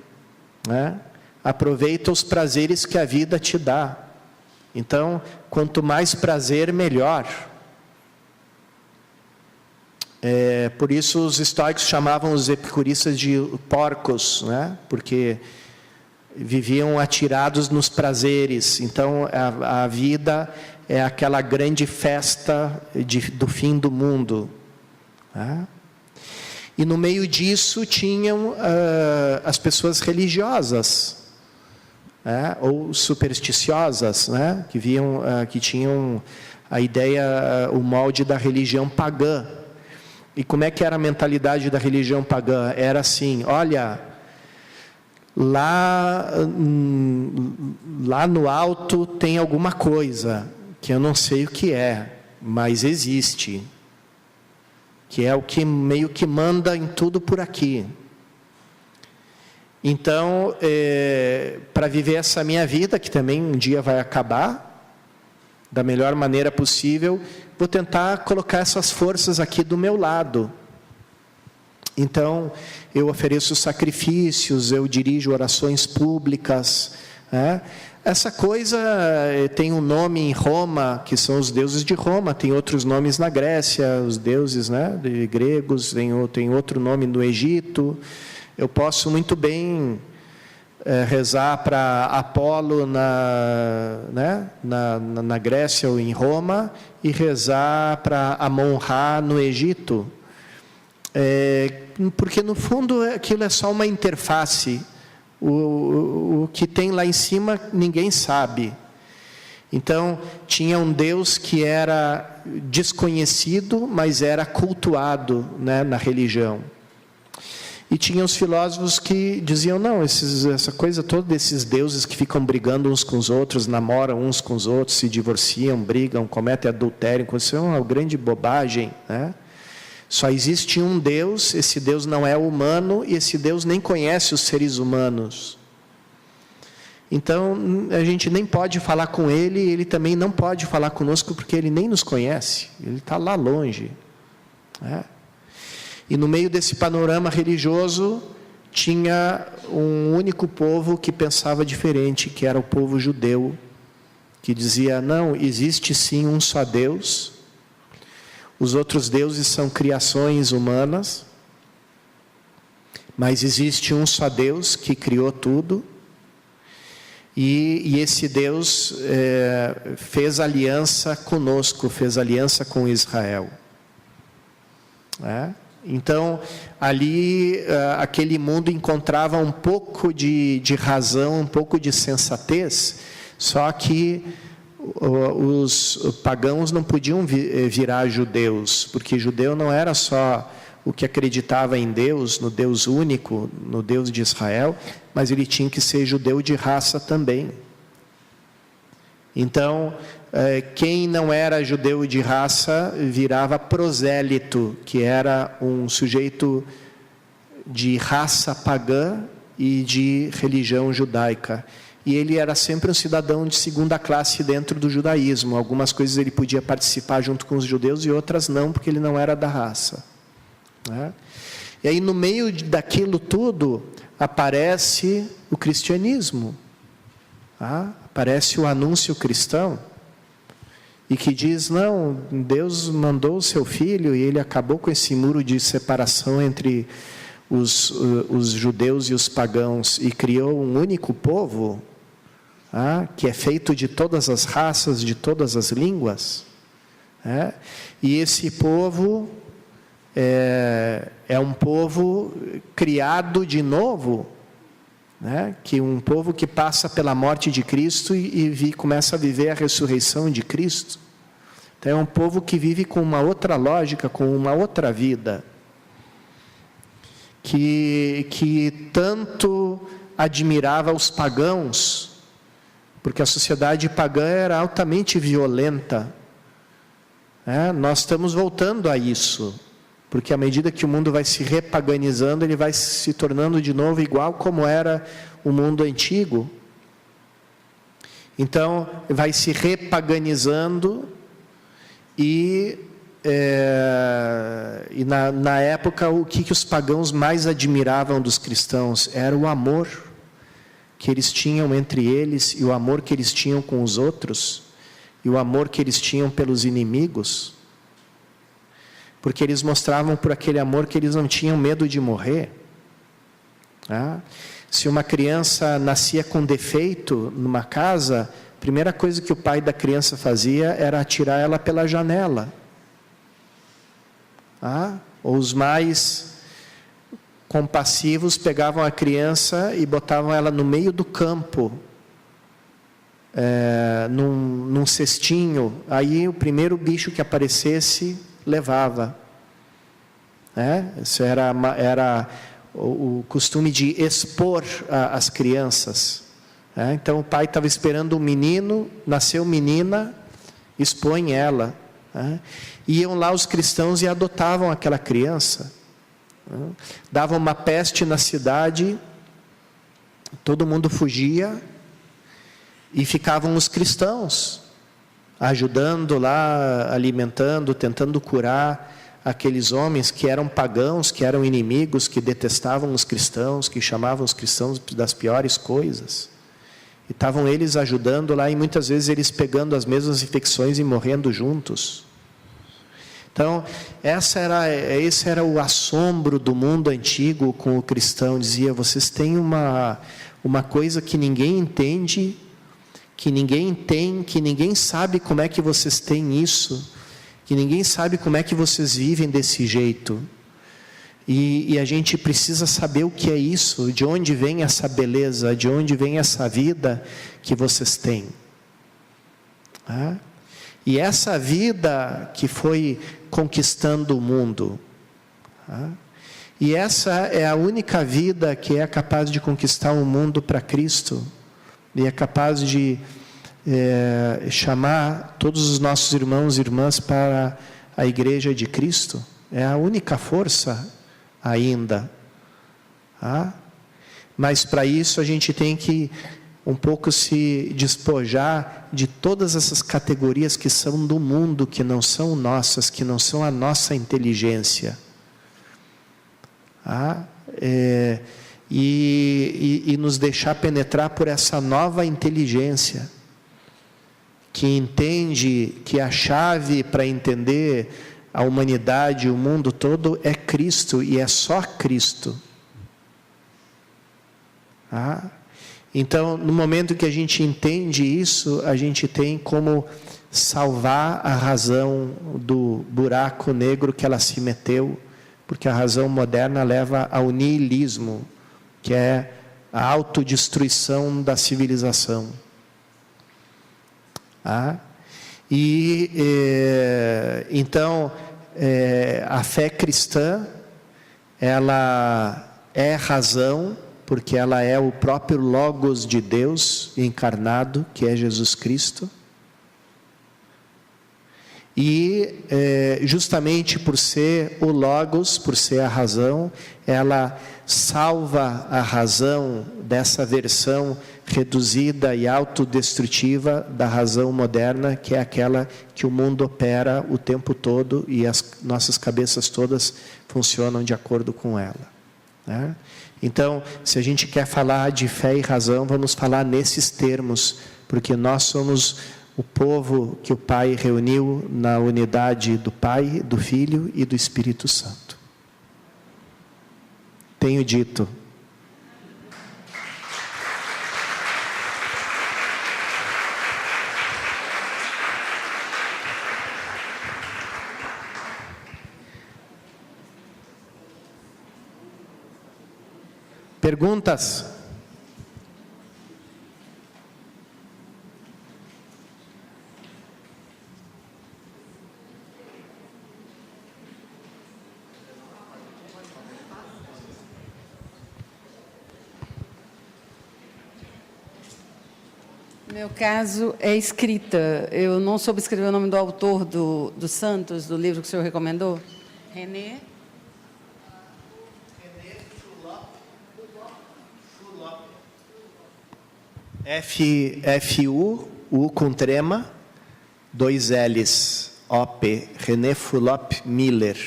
Aproveita os prazeres que a vida te dá. Então, quanto mais prazer, melhor. Por isso os estoicos chamavam os epicuristas de porcos, porque viviam atirados nos prazeres. Então, a vida é aquela grande festa do fim do mundo. E no meio disso tinham as pessoas religiosas. ou supersticiosas, que tinham a ideia, o molde da religião pagã. E como é que era a mentalidade da religião pagã? Era assim: olha, lá no alto tem alguma coisa que eu não sei o que é, mas existe, que é o que meio que manda em tudo por aqui. Então, para viver essa minha vida, que também um dia vai acabar, da melhor maneira possível, vou tentar colocar essas forças aqui do meu lado. Então, eu ofereço sacrifícios, eu dirijo orações públicas. Essa coisa tem um nome em Roma, que são os deuses de Roma, tem outros nomes na Grécia, os deuses de gregos, tem outro nome no Egito. Eu posso muito bem rezar para Apolo na Grécia ou em Roma, e rezar para Amon-Ra no Egito. Porque no fundo aquilo é só uma interface. O que tem lá em cima ninguém sabe. Então tinha um Deus que era desconhecido, mas era cultuado na religião. E tinha os filósofos que diziam: não, essa coisa toda desses deuses que ficam brigando uns com os outros, namoram uns com os outros, se divorciam, brigam, cometem adultério, isso é uma grande bobagem. Só existe um Deus, esse Deus não é humano, e esse Deus nem conhece os seres humanos. Então, a gente nem pode falar com Ele, e Ele também não pode falar conosco, porque Ele nem nos conhece, Ele está lá longe. E no meio desse panorama religioso, tinha um único povo que pensava diferente, que era o povo judeu, que dizia: não, existe sim um só Deus, os outros deuses são criações humanas, mas existe um só Deus que criou tudo, e esse Deus fez aliança conosco, fez aliança com Israel. Então, ali, aquele mundo encontrava um pouco de razão, um pouco de sensatez, só que os pagãos não podiam virar judeus, porque judeu não era só o que acreditava em Deus, no Deus único, no Deus de Israel, mas ele tinha que ser judeu de raça também. Então, quem não era judeu de raça virava prosélito, que era um sujeito de raça pagã e de religião judaica. E ele era sempre um cidadão de segunda classe dentro do judaísmo. Algumas coisas ele podia participar junto com os judeus e outras não, porque ele não era da raça. E aí, no meio daquilo tudo, aparece o cristianismo. Aparece o anúncio cristão, e que diz: não, Deus mandou o seu Filho, e Ele acabou com esse muro de separação entre os judeus e os pagãos, e criou um único povo, que é feito de todas as raças, de todas as línguas. E esse povo é um povo criado de novo, que um povo que passa pela morte de Cristo e começa a viver a ressurreição de Cristo. Então é um povo que vive com uma outra lógica, com uma outra vida, que tanto admirava os pagãos, porque a sociedade pagã era altamente violenta. Nós estamos voltando a isso, porque à medida que o mundo vai se repaganizando, ele vai se tornando de novo igual como era o mundo antigo. Então, vai se repaganizando, e na época, o que os pagãos mais admiravam dos cristãos era o amor que eles tinham entre eles, e o amor que eles tinham com os outros, e o amor que eles tinham pelos inimigos. Porque eles mostravam por aquele amor que eles não tinham medo de morrer. Se uma criança nascia com defeito numa casa, a primeira coisa que o pai da criança fazia era atirar ela pela janela. Ou os mais compassivos pegavam a criança e botavam ela no meio do campo, num cestinho, aí o primeiro bicho que aparecesse levava. Isso era o costume de expor as crianças. Então o pai estava esperando um menino, nasceu menina, expõe ela. Iam lá os cristãos e adotavam aquela criança. Dava uma peste na cidade, todo mundo fugia, e ficavam os cristãos, ajudando lá, alimentando, tentando curar aqueles homens que eram pagãos, que eram inimigos, que detestavam os cristãos, que chamavam os cristãos das piores coisas. E estavam eles ajudando lá, e muitas vezes eles pegando as mesmas infecções e morrendo juntos. Então, esse era o assombro do mundo antigo com o cristão. Dizia: vocês têm uma coisa que ninguém entende, que ninguém tem, que ninguém sabe como é que vocês têm isso, que ninguém sabe como é que vocês vivem desse jeito. E a gente precisa saber o que é isso, de onde vem essa beleza, de onde vem essa vida que vocês têm. E essa vida que foi conquistando o mundo. E essa é a única vida que é capaz de conquistar o mundo para Cristo. E é capaz de chamar todos os nossos irmãos e irmãs para a igreja de Cristo. É a única força ainda. Mas para isso a gente tem que um pouco se despojar de todas essas categorias que são do mundo, que não são nossas, que não são a nossa inteligência. E nos deixar penetrar por essa nova inteligência, que entende que a chave para entender a humanidade, o mundo todo, é Cristo, e é só Cristo. Então, no momento que a gente entende isso, a gente tem como salvar a razão do buraco negro que ela se meteu, porque a razão moderna leva ao niilismo, que é a autodestruição da civilização. Então, a fé cristã, ela é razão, porque ela é o próprio Logos de Deus encarnado, que é Jesus Cristo. E justamente por ser o Logos, por ser a razão, ela salva a razão dessa versão reduzida e autodestrutiva da razão moderna, que é aquela que o mundo opera o tempo todo, e as nossas cabeças todas funcionam de acordo com ela. Então, se a gente quer falar de fé e razão, vamos falar nesses termos, porque nós somos o povo que o Pai reuniu na unidade do Pai, do Filho e do Espírito Santo. Tenho dito. Perguntas? Meu caso é escrita. Eu não soube escrever o nome do autor do Santos, do livro que o senhor recomendou. René F-U com trema, 2 L's, O-P, René Fulop Miller.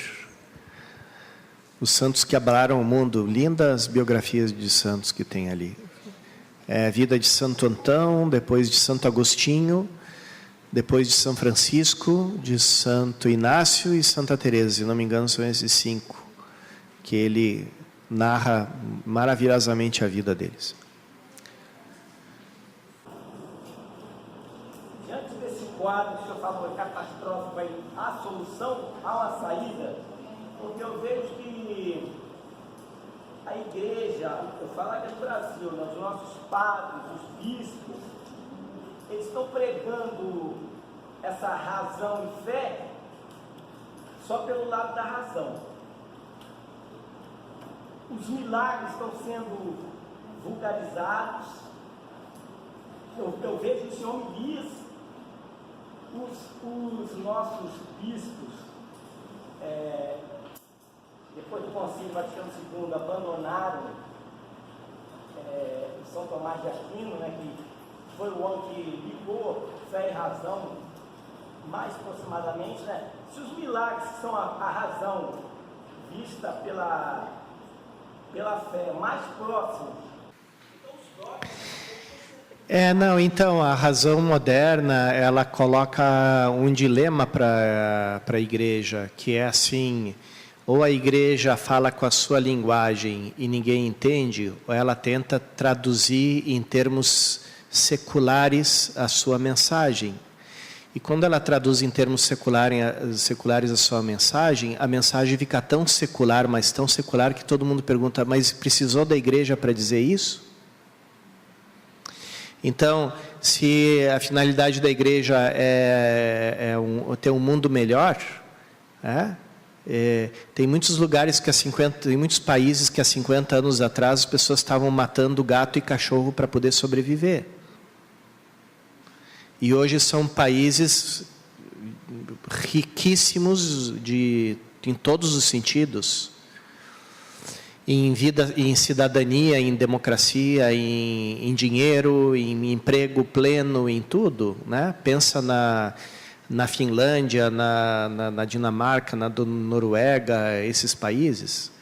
Os santos que abraram o mundo, lindas biografias de santos que tem ali. Vida de Santo Antão, depois de Santo Agostinho, depois de São Francisco, de Santo Inácio e Santa Teresa. Se não me engano, são esses 5 que ele narra maravilhosamente a vida deles. Diante desse quadro que o senhor falou, catastrófico, aí, há solução, há uma saída? Porque eu vejo que a igreja, eu falo aqui no Brasil, né, os nossos padres, os bispos, eles estão pregando essa razão e fé só pelo lado da razão. Os milagres estão sendo vulgarizados. Eu vejo isso em homilias. Os nossos bispos, depois do Concílio Vaticano II, abandonaram São Tomás de Aquino, né, que foi o homem que ligou fé e razão mais aproximadamente, né? Se os milagres são a razão vista pela fé mais próxima, então a razão moderna, ela coloca um dilema para a igreja, que é assim: ou a igreja fala com a sua linguagem e ninguém entende, ou ela tenta traduzir em termos seculares a sua mensagem. E quando ela traduz em termos seculares a sua mensagem, a mensagem fica tão secular, mas tão secular, que todo mundo pergunta: mas precisou da igreja para dizer isso? Então, se a finalidade da igreja é ter um mundo melhor, tem muitos lugares tem muitos países que há 50 anos atrás as pessoas estavam matando gato e cachorro para poder sobreviver. E hoje são países riquíssimos em todos os sentidos. Em vida, em cidadania, em democracia, em dinheiro, em emprego pleno, em tudo, né? Pensa na Finlândia, na Dinamarca, na Noruega, esses países.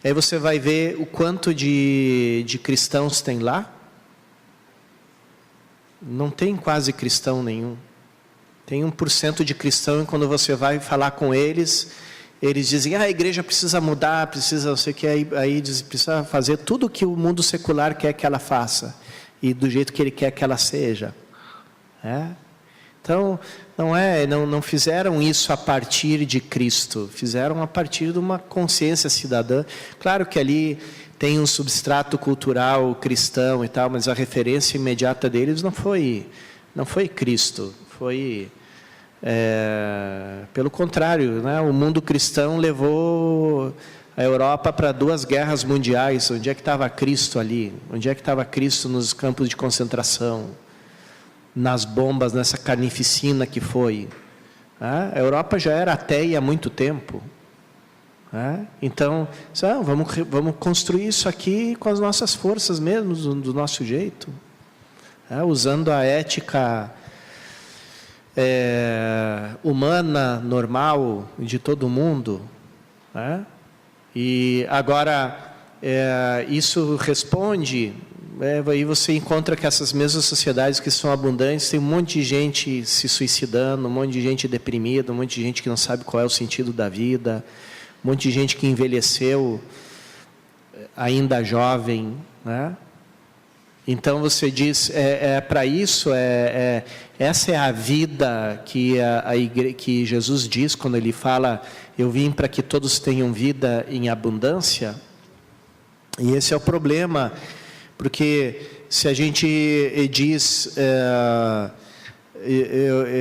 Aí você vai ver o quanto de cristãos tem lá. Não tem quase cristão nenhum. Tem 1% de cristão, e quando você vai falar com eles dizem: a igreja precisa mudar, precisa não sei o que, aí precisa fazer tudo o que o mundo secular quer que ela faça, e do jeito que ele quer que ela seja. Então, não fizeram isso a partir de Cristo, fizeram a partir de uma consciência cidadã. Claro que ali tem um substrato cultural cristão e tal, mas a referência imediata deles não foi Cristo, foi... pelo contrário, né? O mundo cristão levou a Europa para 2 guerras mundiais. Onde é que estava Cristo ali? Onde é que estava Cristo nos campos de concentração? Nas bombas, nessa carnificina que foi? A Europa já era ateia há muito tempo. Então, vamos construir isso aqui com as nossas forças mesmo, do nosso jeito. Usando a ética humana, normal, de todo mundo. E agora, isso responde... aí você encontra que essas mesmas sociedades que são abundantes, tem um monte de gente se suicidando, um monte de gente deprimida, um monte de gente que não sabe qual é o sentido da vida, um monte de gente que envelheceu ainda jovem, né? Então você diz, para isso, essa é a vida que Jesus diz quando ele fala: eu vim para que todos tenham vida em abundância. E esse é o problema, porque se a gente diz,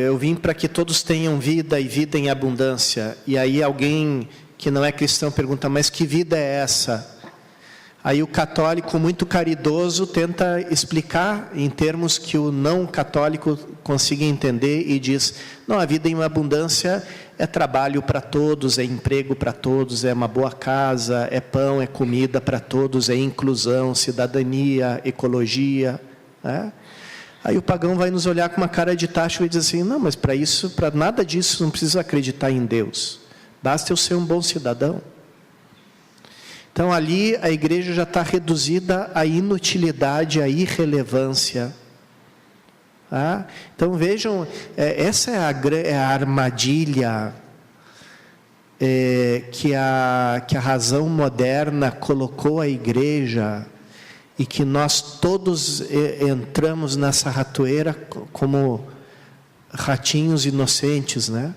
eu vim para que todos tenham vida e vida em abundância, e aí alguém que não é cristão pergunta: mas que vida é essa? Aí o católico, muito caridoso, tenta explicar em termos que o não católico consiga entender e diz: não, a vida em abundância é trabalho para todos, é emprego para todos, é uma boa casa, é pão, é comida para todos, é inclusão, cidadania, ecologia. Aí o pagão vai nos olhar com uma cara de tacho e diz assim: não, mas para nada disso não precisa acreditar em Deus, basta eu ser um bom cidadão. Então ali a igreja já está reduzida à inutilidade, à irrelevância. Então vejam, essa é a armadilha que a razão moderna colocou a igreja, e que nós todos entramos nessa ratoeira como ratinhos inocentes, né?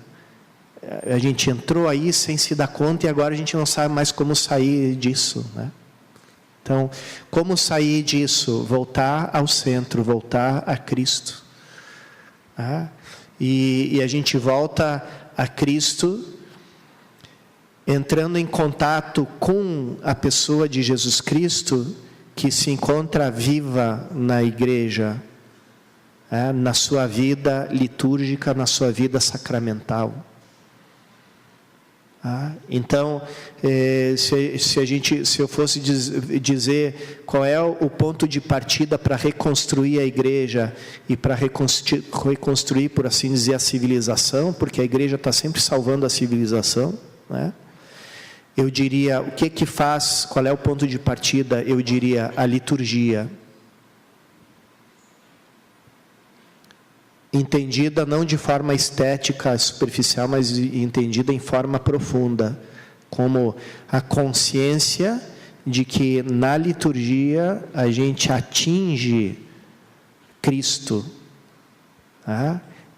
A gente entrou aí sem se dar conta, e agora a gente não sabe mais como sair disso, né? Então, como sair disso? Voltar ao centro, voltar a Cristo. E a gente volta a Cristo, entrando em contato com a pessoa de Jesus Cristo, que se encontra viva na igreja, na sua vida litúrgica, na sua vida sacramental. Então, se eu fosse dizer qual é o ponto de partida para reconstruir a igreja e para reconstruir, por assim dizer, a civilização, porque a igreja está sempre salvando a civilização, eu diria, o que faz, qual é o ponto de partida? Eu diria, a liturgia. Entendida não de forma estética, superficial, mas entendida em forma profunda, como a consciência de que na liturgia a gente atinge Cristo,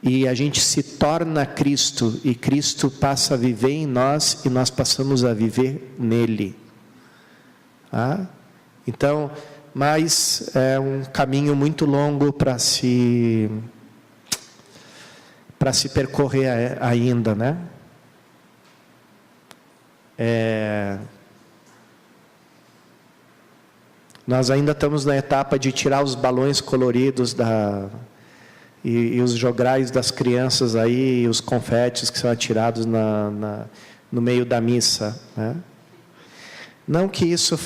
e a gente se torna Cristo, e Cristo passa a viver em nós, e nós passamos a viver nele. Então, mas é um caminho muito longo para se percorrer ainda, né? Nós ainda estamos na etapa de tirar os balões coloridos e os jograis das crianças aí, e os confetes que são atirados no meio da missa, né? Não que isso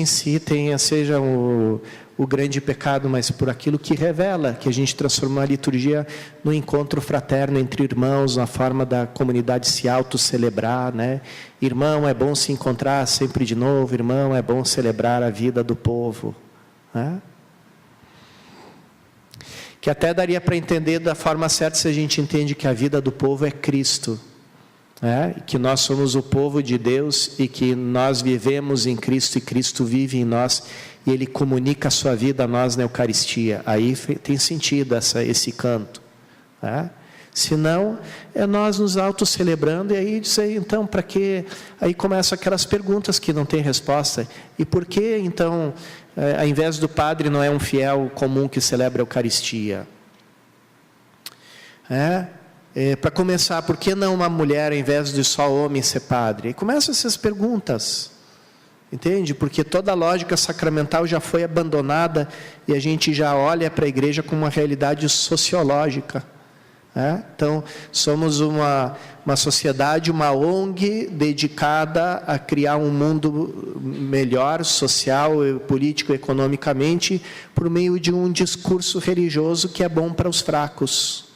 em si seja o grande pecado, mas por aquilo que revela, que a gente transformou a liturgia no encontro fraterno entre irmãos, na forma da comunidade se auto-celebrar, né? Irmão, é bom se encontrar sempre de novo, irmão, é bom celebrar a vida do povo, né? Que até daria para entender da forma certa se a gente entende que a vida do povo é Cristo, que nós somos o povo de Deus e que nós vivemos em Cristo e Cristo vive em nós e Ele comunica a sua vida a nós na Eucaristia. Aí tem sentido esse canto. Senão, é nós nos auto-celebrando, e aí diz aí, então, para quê? Aí começam aquelas perguntas que não tem resposta. E por que, então, ao invés do padre, não é um fiel comum que celebra a Eucaristia? Para começar, por que não uma mulher, ao invés de só homem ser padre? E começam essas perguntas, entende? Porque toda a lógica sacramental já foi abandonada e a gente já olha para a igreja como uma realidade sociológica. Então, somos uma sociedade, uma ONG dedicada a criar um mundo melhor, social, político, economicamente, por meio de um discurso religioso que é bom para os fracos.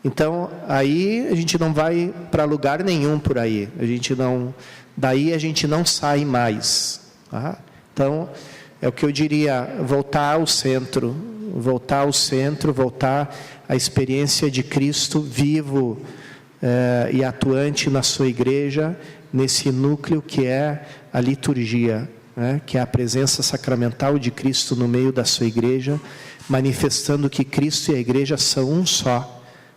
Então, aí a gente não vai para lugar nenhum por aí. Daí a gente não sai mais. Então, é o que eu diria, voltar ao centro, voltar à experiência de Cristo vivo e atuante na sua igreja, nesse núcleo que é a liturgia, que é a presença sacramental de Cristo no meio da sua igreja, manifestando que Cristo e a igreja são um só,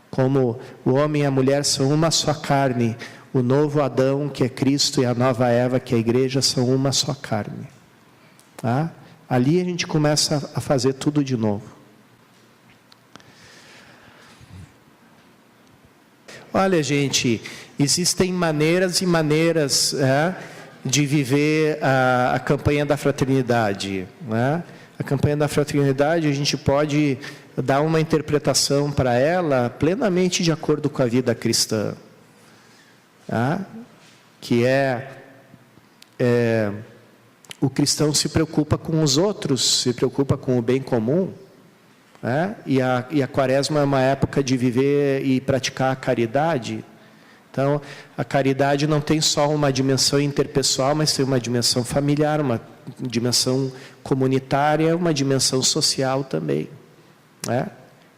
como o homem e a mulher são uma só carne, o novo Adão, que é Cristo, e a nova Eva, que é a igreja, são uma só carne. Ali a gente começa a fazer tudo de novo. Olha, gente, existem maneiras e maneiras de viver a campanha da fraternidade. A campanha da fraternidade, a gente pode dar uma interpretação para ela plenamente de acordo com a vida cristã. Que o cristão se preocupa com os outros, se preocupa com o bem comum, e a quaresma é uma época de viver e praticar a caridade. Então, a caridade não tem só uma dimensão interpessoal, mas tem uma dimensão familiar, uma dimensão comunitária, uma dimensão social também.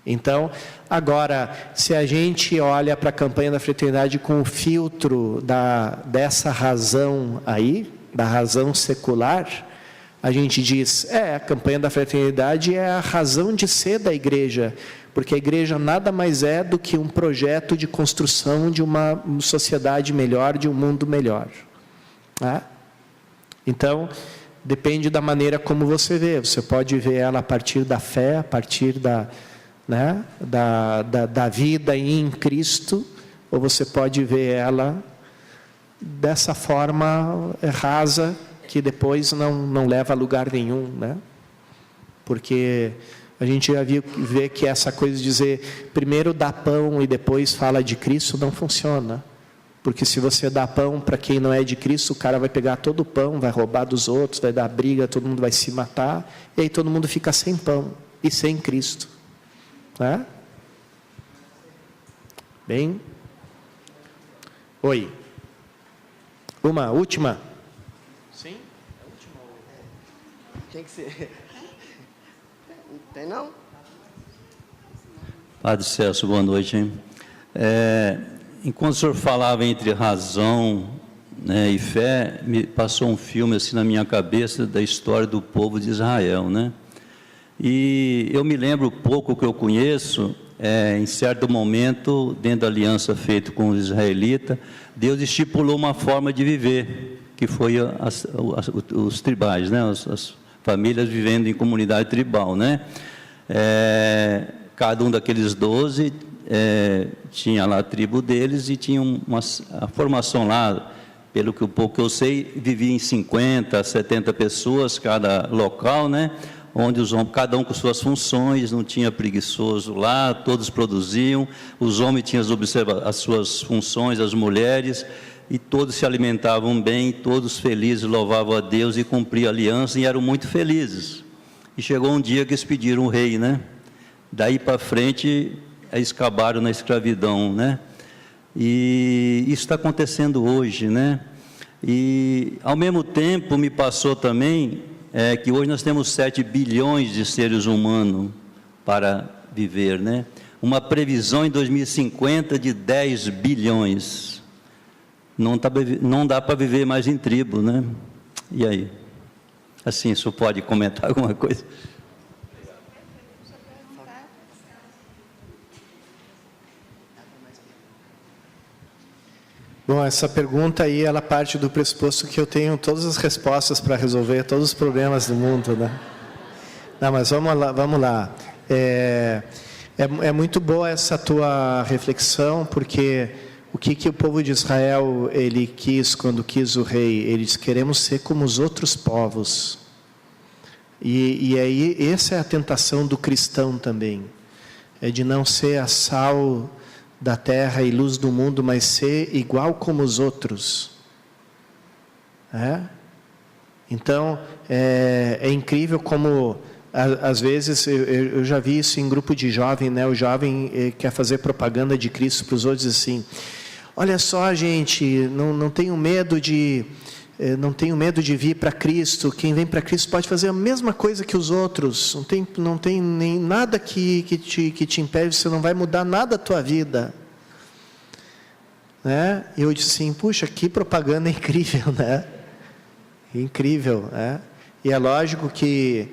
Então, agora, se a gente olha para a campanha da fraternidade com o filtro dessa razão aí, da razão secular, a gente diz, a campanha da fraternidade é a razão de ser da igreja, porque a igreja nada mais é do que um projeto de construção de uma sociedade melhor, de um mundo melhor. Então, depende da maneira como você vê. Você pode ver ela a partir da fé, a partir né, da vida em Cristo, ou você pode ver ela dessa forma rasa, que depois não leva a lugar nenhum, né? Porque a gente já vê que essa coisa de dizer primeiro dá pão e depois fala de Cristo não funciona. Porque se você dá pão para quem não é de Cristo, o cara vai pegar todo o pão, vai roubar dos outros, vai dar briga, todo mundo vai se matar, e aí todo mundo fica sem pão e sem Cristo, né? Bem, oi, uma última? Sim, a última. Tem que ser. Não tem não? Padre Celso, boa noite, hein? Enquanto o senhor falava entre razão, né, e fé, me passou um filme assim na minha cabeça da história do povo de Israel, né? E eu me lembro pouco que eu conheço, em certo momento, dentro da aliança feita com os israelitas, Deus estipulou uma forma de viver, que foi os tribais, né? As famílias vivendo em comunidade tribal, né? Cada um daqueles 12 tinha lá a tribo deles e tinha a formação lá, pelo que pouco eu sei, vivia em 50, 70 pessoas cada local, né? Onde os homens, cada um com suas funções, não tinha preguiçoso lá, todos produziam, os homens tinham as suas funções, as mulheres, e todos se alimentavam bem, todos felizes, louvavam a Deus e cumpriam a aliança, e eram muito felizes. E chegou um dia que eles pediram o rei, né? Daí para frente, eles acabaram na escravidão, né? E isso está acontecendo hoje, né? E, ao mesmo tempo, me passou também que hoje nós temos 7 bilhões de seres humanos para viver, né? Uma previsão em 2050 de 10 bilhões. Não dá para viver mais em tribo, né? E aí? Assim, o senhor pode comentar alguma coisa? Bom, essa pergunta aí, ela parte do pressuposto que eu tenho todas as respostas para resolver todos os problemas do mundo, né? Não, mas vamos lá. É muito boa essa tua reflexão, porque o que o povo de Israel, ele quis, quando quis o rei, ele disse, queremos ser como os outros povos. E aí, essa é a tentação do cristão também, é de não ser a sal da terra e luz do mundo, mas ser igual como os outros. Então, é incrível como, às vezes, eu já vi isso em grupo de jovem, né? O jovem quer fazer propaganda de Cristo para os outros assim, olha só, gente, não tenho medo de vir para Cristo. Quem vem para Cristo pode fazer a mesma coisa que os outros. Não tem nem nada que te impede. Você não vai mudar nada da tua vida, né? E eu disse assim, puxa, que propaganda incrível, né? Incrível, né? E é lógico que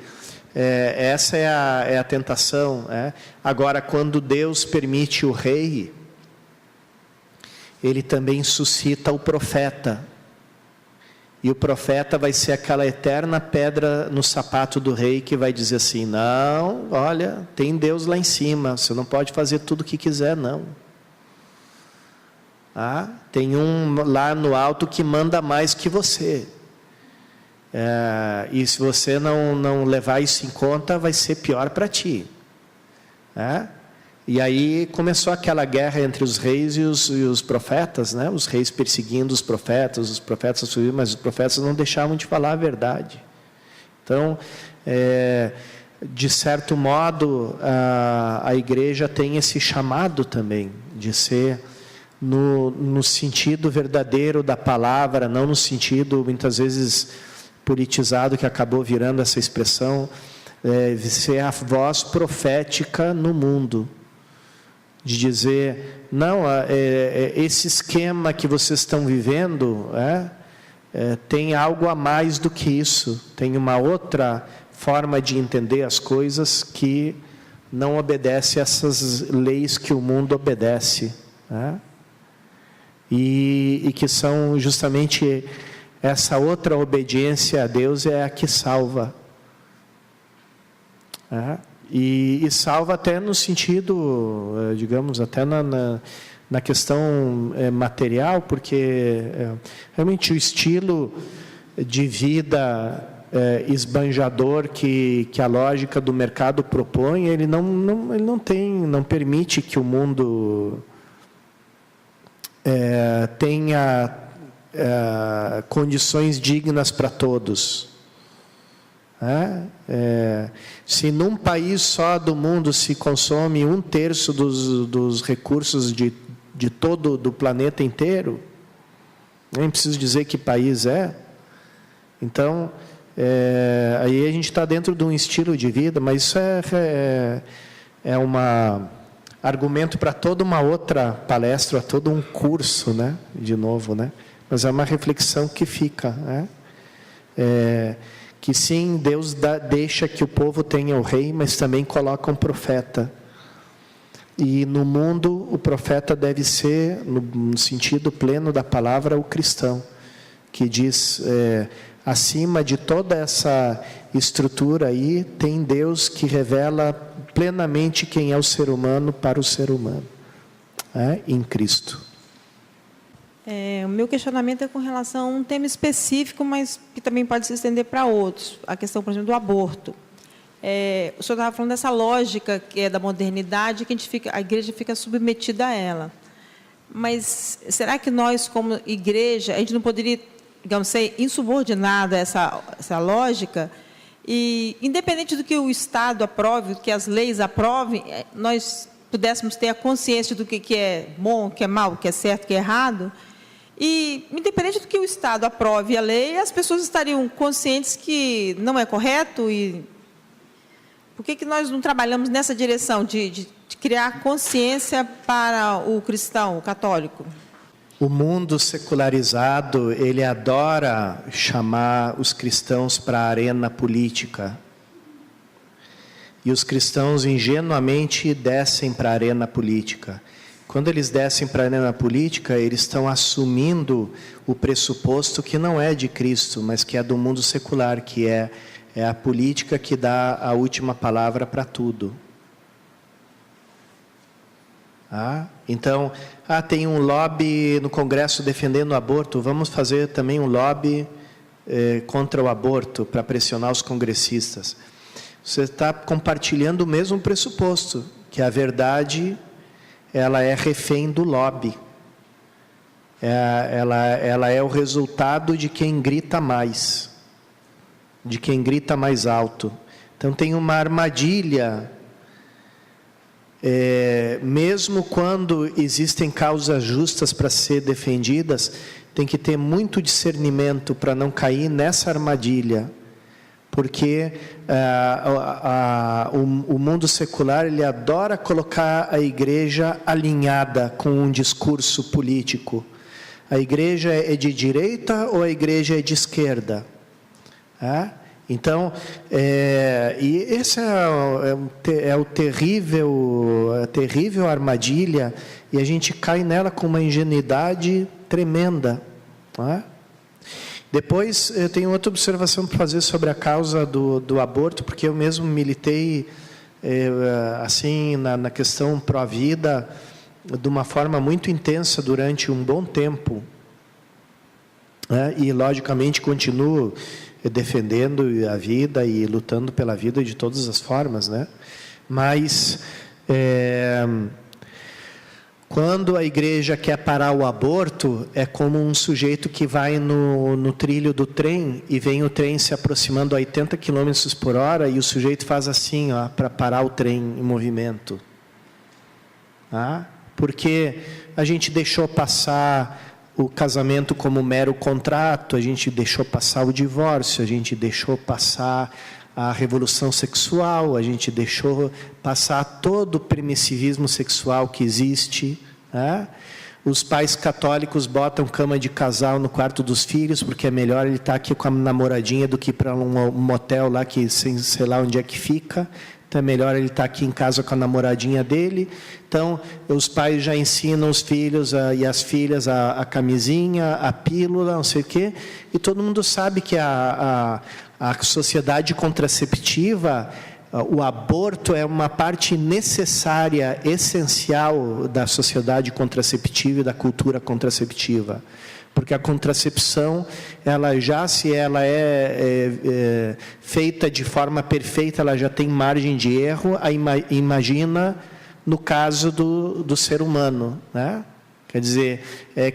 essa é a tentação, né? Agora, quando Deus permite o rei, Ele também suscita o profeta. E o profeta vai ser aquela eterna pedra no sapato do rei que vai dizer assim, não, olha, tem Deus lá em cima, você não pode fazer tudo o que quiser, não. Tem um lá no alto que manda mais que você. E se você não levar isso em conta, vai ser pior para ti. E aí começou aquela guerra entre os reis e os profetas, né? Os reis perseguindo os profetas mas os profetas não deixavam de falar a verdade. Então, de certo modo, a igreja tem esse chamado também, de ser no sentido verdadeiro da palavra, não no sentido, muitas vezes, politizado, que acabou virando essa expressão, ser a voz profética no mundo. De dizer, não, esse esquema que vocês estão vivendo, tem algo a mais do que isso, tem uma outra forma de entender as coisas que não obedece a essas leis que o mundo obedece, e que são justamente essa outra obediência a Deus é a que salva. E salva até no sentido, digamos, até na questão material, porque realmente o estilo de vida esbanjador que a lógica do mercado propõe, ele não permite que o mundo tenha condições dignas para todos. Se num país só do mundo se consome 1/3 dos recursos de todo do planeta inteiro, nem preciso dizer que país é. Então, aí a gente está dentro de um estilo de vida, mas isso é um argumento para toda uma outra palestra, todo um curso, né? De novo, né? Mas é uma reflexão que fica, né? Que sim, Deus deixa que o povo tenha o rei, mas também coloca um profeta. E no mundo, o profeta deve ser, no sentido pleno da palavra, o cristão, que diz, acima de toda essa estrutura aí, tem Deus que revela plenamente quem é o ser humano para o ser humano, em Cristo. O meu questionamento é com relação a um tema específico, mas que também pode se estender para outros. A questão, por exemplo, do aborto. O senhor estava falando dessa lógica que é da modernidade, que a igreja fica submetida a ela. Mas será que nós, como igreja, a gente não poderia, digamos, ser insubordinado a essa lógica? E, independente do que o Estado aprove, do que as leis aprovem, nós pudéssemos ter a consciência do que é bom, o que é mal, o que é certo, o que é errado. E, independente do que o Estado aprove a lei, as pessoas estariam conscientes que não é correto. E por que nós não trabalhamos nessa direção de criar consciência para o cristão, o católico? O mundo secularizado, ele adora chamar os cristãos para a arena política. E os cristãos ingenuamente descem para a arena política. Quando eles descem para a arena política, eles estão assumindo o pressuposto que não é de Cristo, mas que é do mundo secular, que é a política que dá a última palavra para tudo. Então, tem um lobby no Congresso defendendo o aborto, vamos fazer também um lobby contra o aborto, para pressionar os congressistas. Você está compartilhando o mesmo pressuposto, que a verdade ela é refém do lobby. Ela é o resultado de quem grita mais, de quem grita mais alto. Então tem uma armadilha, mesmo quando existem causas justas para ser defendidas, tem que ter muito discernimento para não cair nessa armadilha. Porque o mundo secular, ele adora colocar a igreja alinhada com um discurso político. A igreja é de direita ou a igreja é de esquerda? Então, e esse é a terrível armadilha, e a gente cai nela com uma ingenuidade tremenda, não é? Depois, eu tenho outra observação para fazer sobre a causa do aborto, porque eu mesmo militei assim na questão pró-vida de uma forma muito intensa durante um bom tempo, né? E, logicamente, continuo defendendo a vida e lutando pela vida de todas as formas, né? Mas quando a igreja quer parar o aborto, é como um sujeito que vai no trilho do trem e vem o trem se aproximando a 80 km por hora e o sujeito faz assim, para parar o trem em movimento. Porque a gente deixou passar o casamento como mero contrato, a gente deixou passar o divórcio, a gente deixou passar a revolução sexual, a gente deixou passar todo o permissivismo sexual que existe, né? Os pais católicos botam cama de casal no quarto dos filhos, porque é melhor ele estar aqui com a namoradinha do que ir para um motel lá que sei lá onde é que fica. Então é melhor ele estar aqui em casa com a namoradinha dele. Então os pais já ensinam os filhos e as filhas a camisinha, a pílula, não sei o quê. E todo mundo sabe que a sociedade contraceptiva o aborto é uma parte necessária, essencial da sociedade contraceptiva e da cultura contraceptiva. Porque a contracepção, se ela é feita de forma perfeita, ela já tem margem de erro. Imagina no caso do ser humano, né? Quer dizer,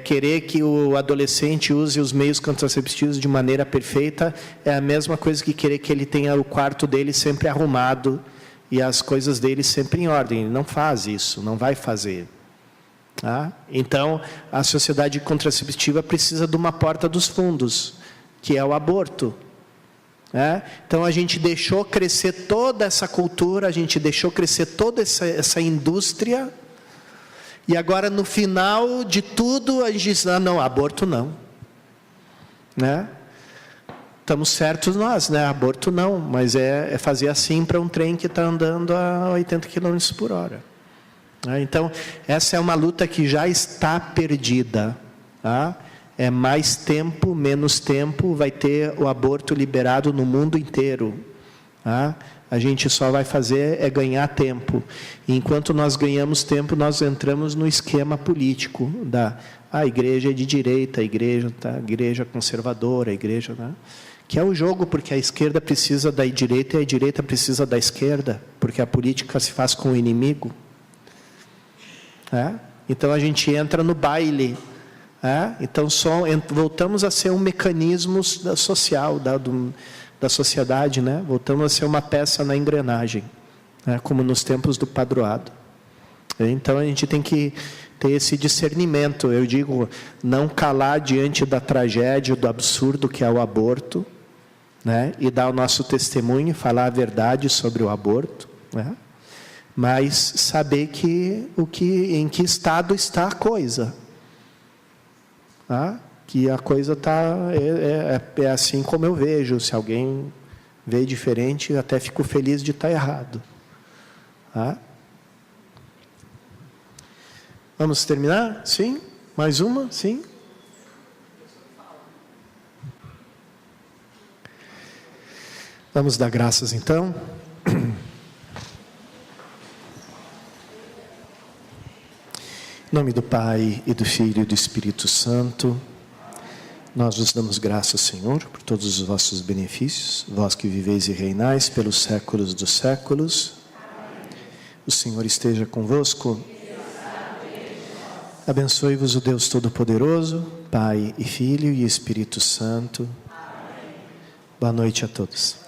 querer que o adolescente use os meios contraceptivos de maneira perfeita é a mesma coisa que querer que ele tenha o quarto dele sempre arrumado e as coisas dele sempre em ordem. Ele não faz isso, não vai fazer. Tá? Então, a sociedade contraceptiva precisa de uma porta dos fundos, que é o aborto. Né? Então, a gente deixou crescer toda essa cultura, a gente deixou crescer toda essa indústria. E agora, no final de tudo, a gente diz, não, aborto não. Né? Estamos certos nós, né? Aborto não, mas é fazer assim para um trem que está andando a 80 km por hora. Então, essa é uma luta que já está perdida. Tá? É mais tempo, menos tempo, vai ter o aborto liberado no mundo inteiro. Tá? A gente só vai fazer ganhar tempo. E enquanto nós ganhamos tempo, nós entramos no esquema político a igreja é de direita, a igreja conservadora, a igreja, né? Que é o jogo, porque a esquerda precisa da direita e a direita precisa da esquerda, porque a política se faz com o inimigo. Então a gente entra no baile. Então voltamos a ser um mecanismo social da sociedade, né? Voltamos a ser uma peça na engrenagem, né? Como nos tempos do padroado. Então a gente tem que ter esse discernimento, eu digo, não calar diante da tragédia, do absurdo que é o aborto, né? E dar o nosso testemunho, falar a verdade sobre o aborto, né? Mas saber em que estado está a coisa. Que a coisa é assim como eu vejo. Se alguém vê diferente, eu até fico feliz de estar errado. Vamos terminar? Sim? Mais uma? Sim? Vamos dar graças então. Em nome do Pai, e do Filho, e do Espírito Santo, nós vos damos graças, Senhor, por todos os vossos benefícios, vós que viveis e reinais pelos séculos dos séculos. O Senhor esteja convosco. Abençoe-vos o Deus Todo-Poderoso, Pai e Filho e Espírito Santo. Boa noite a todos.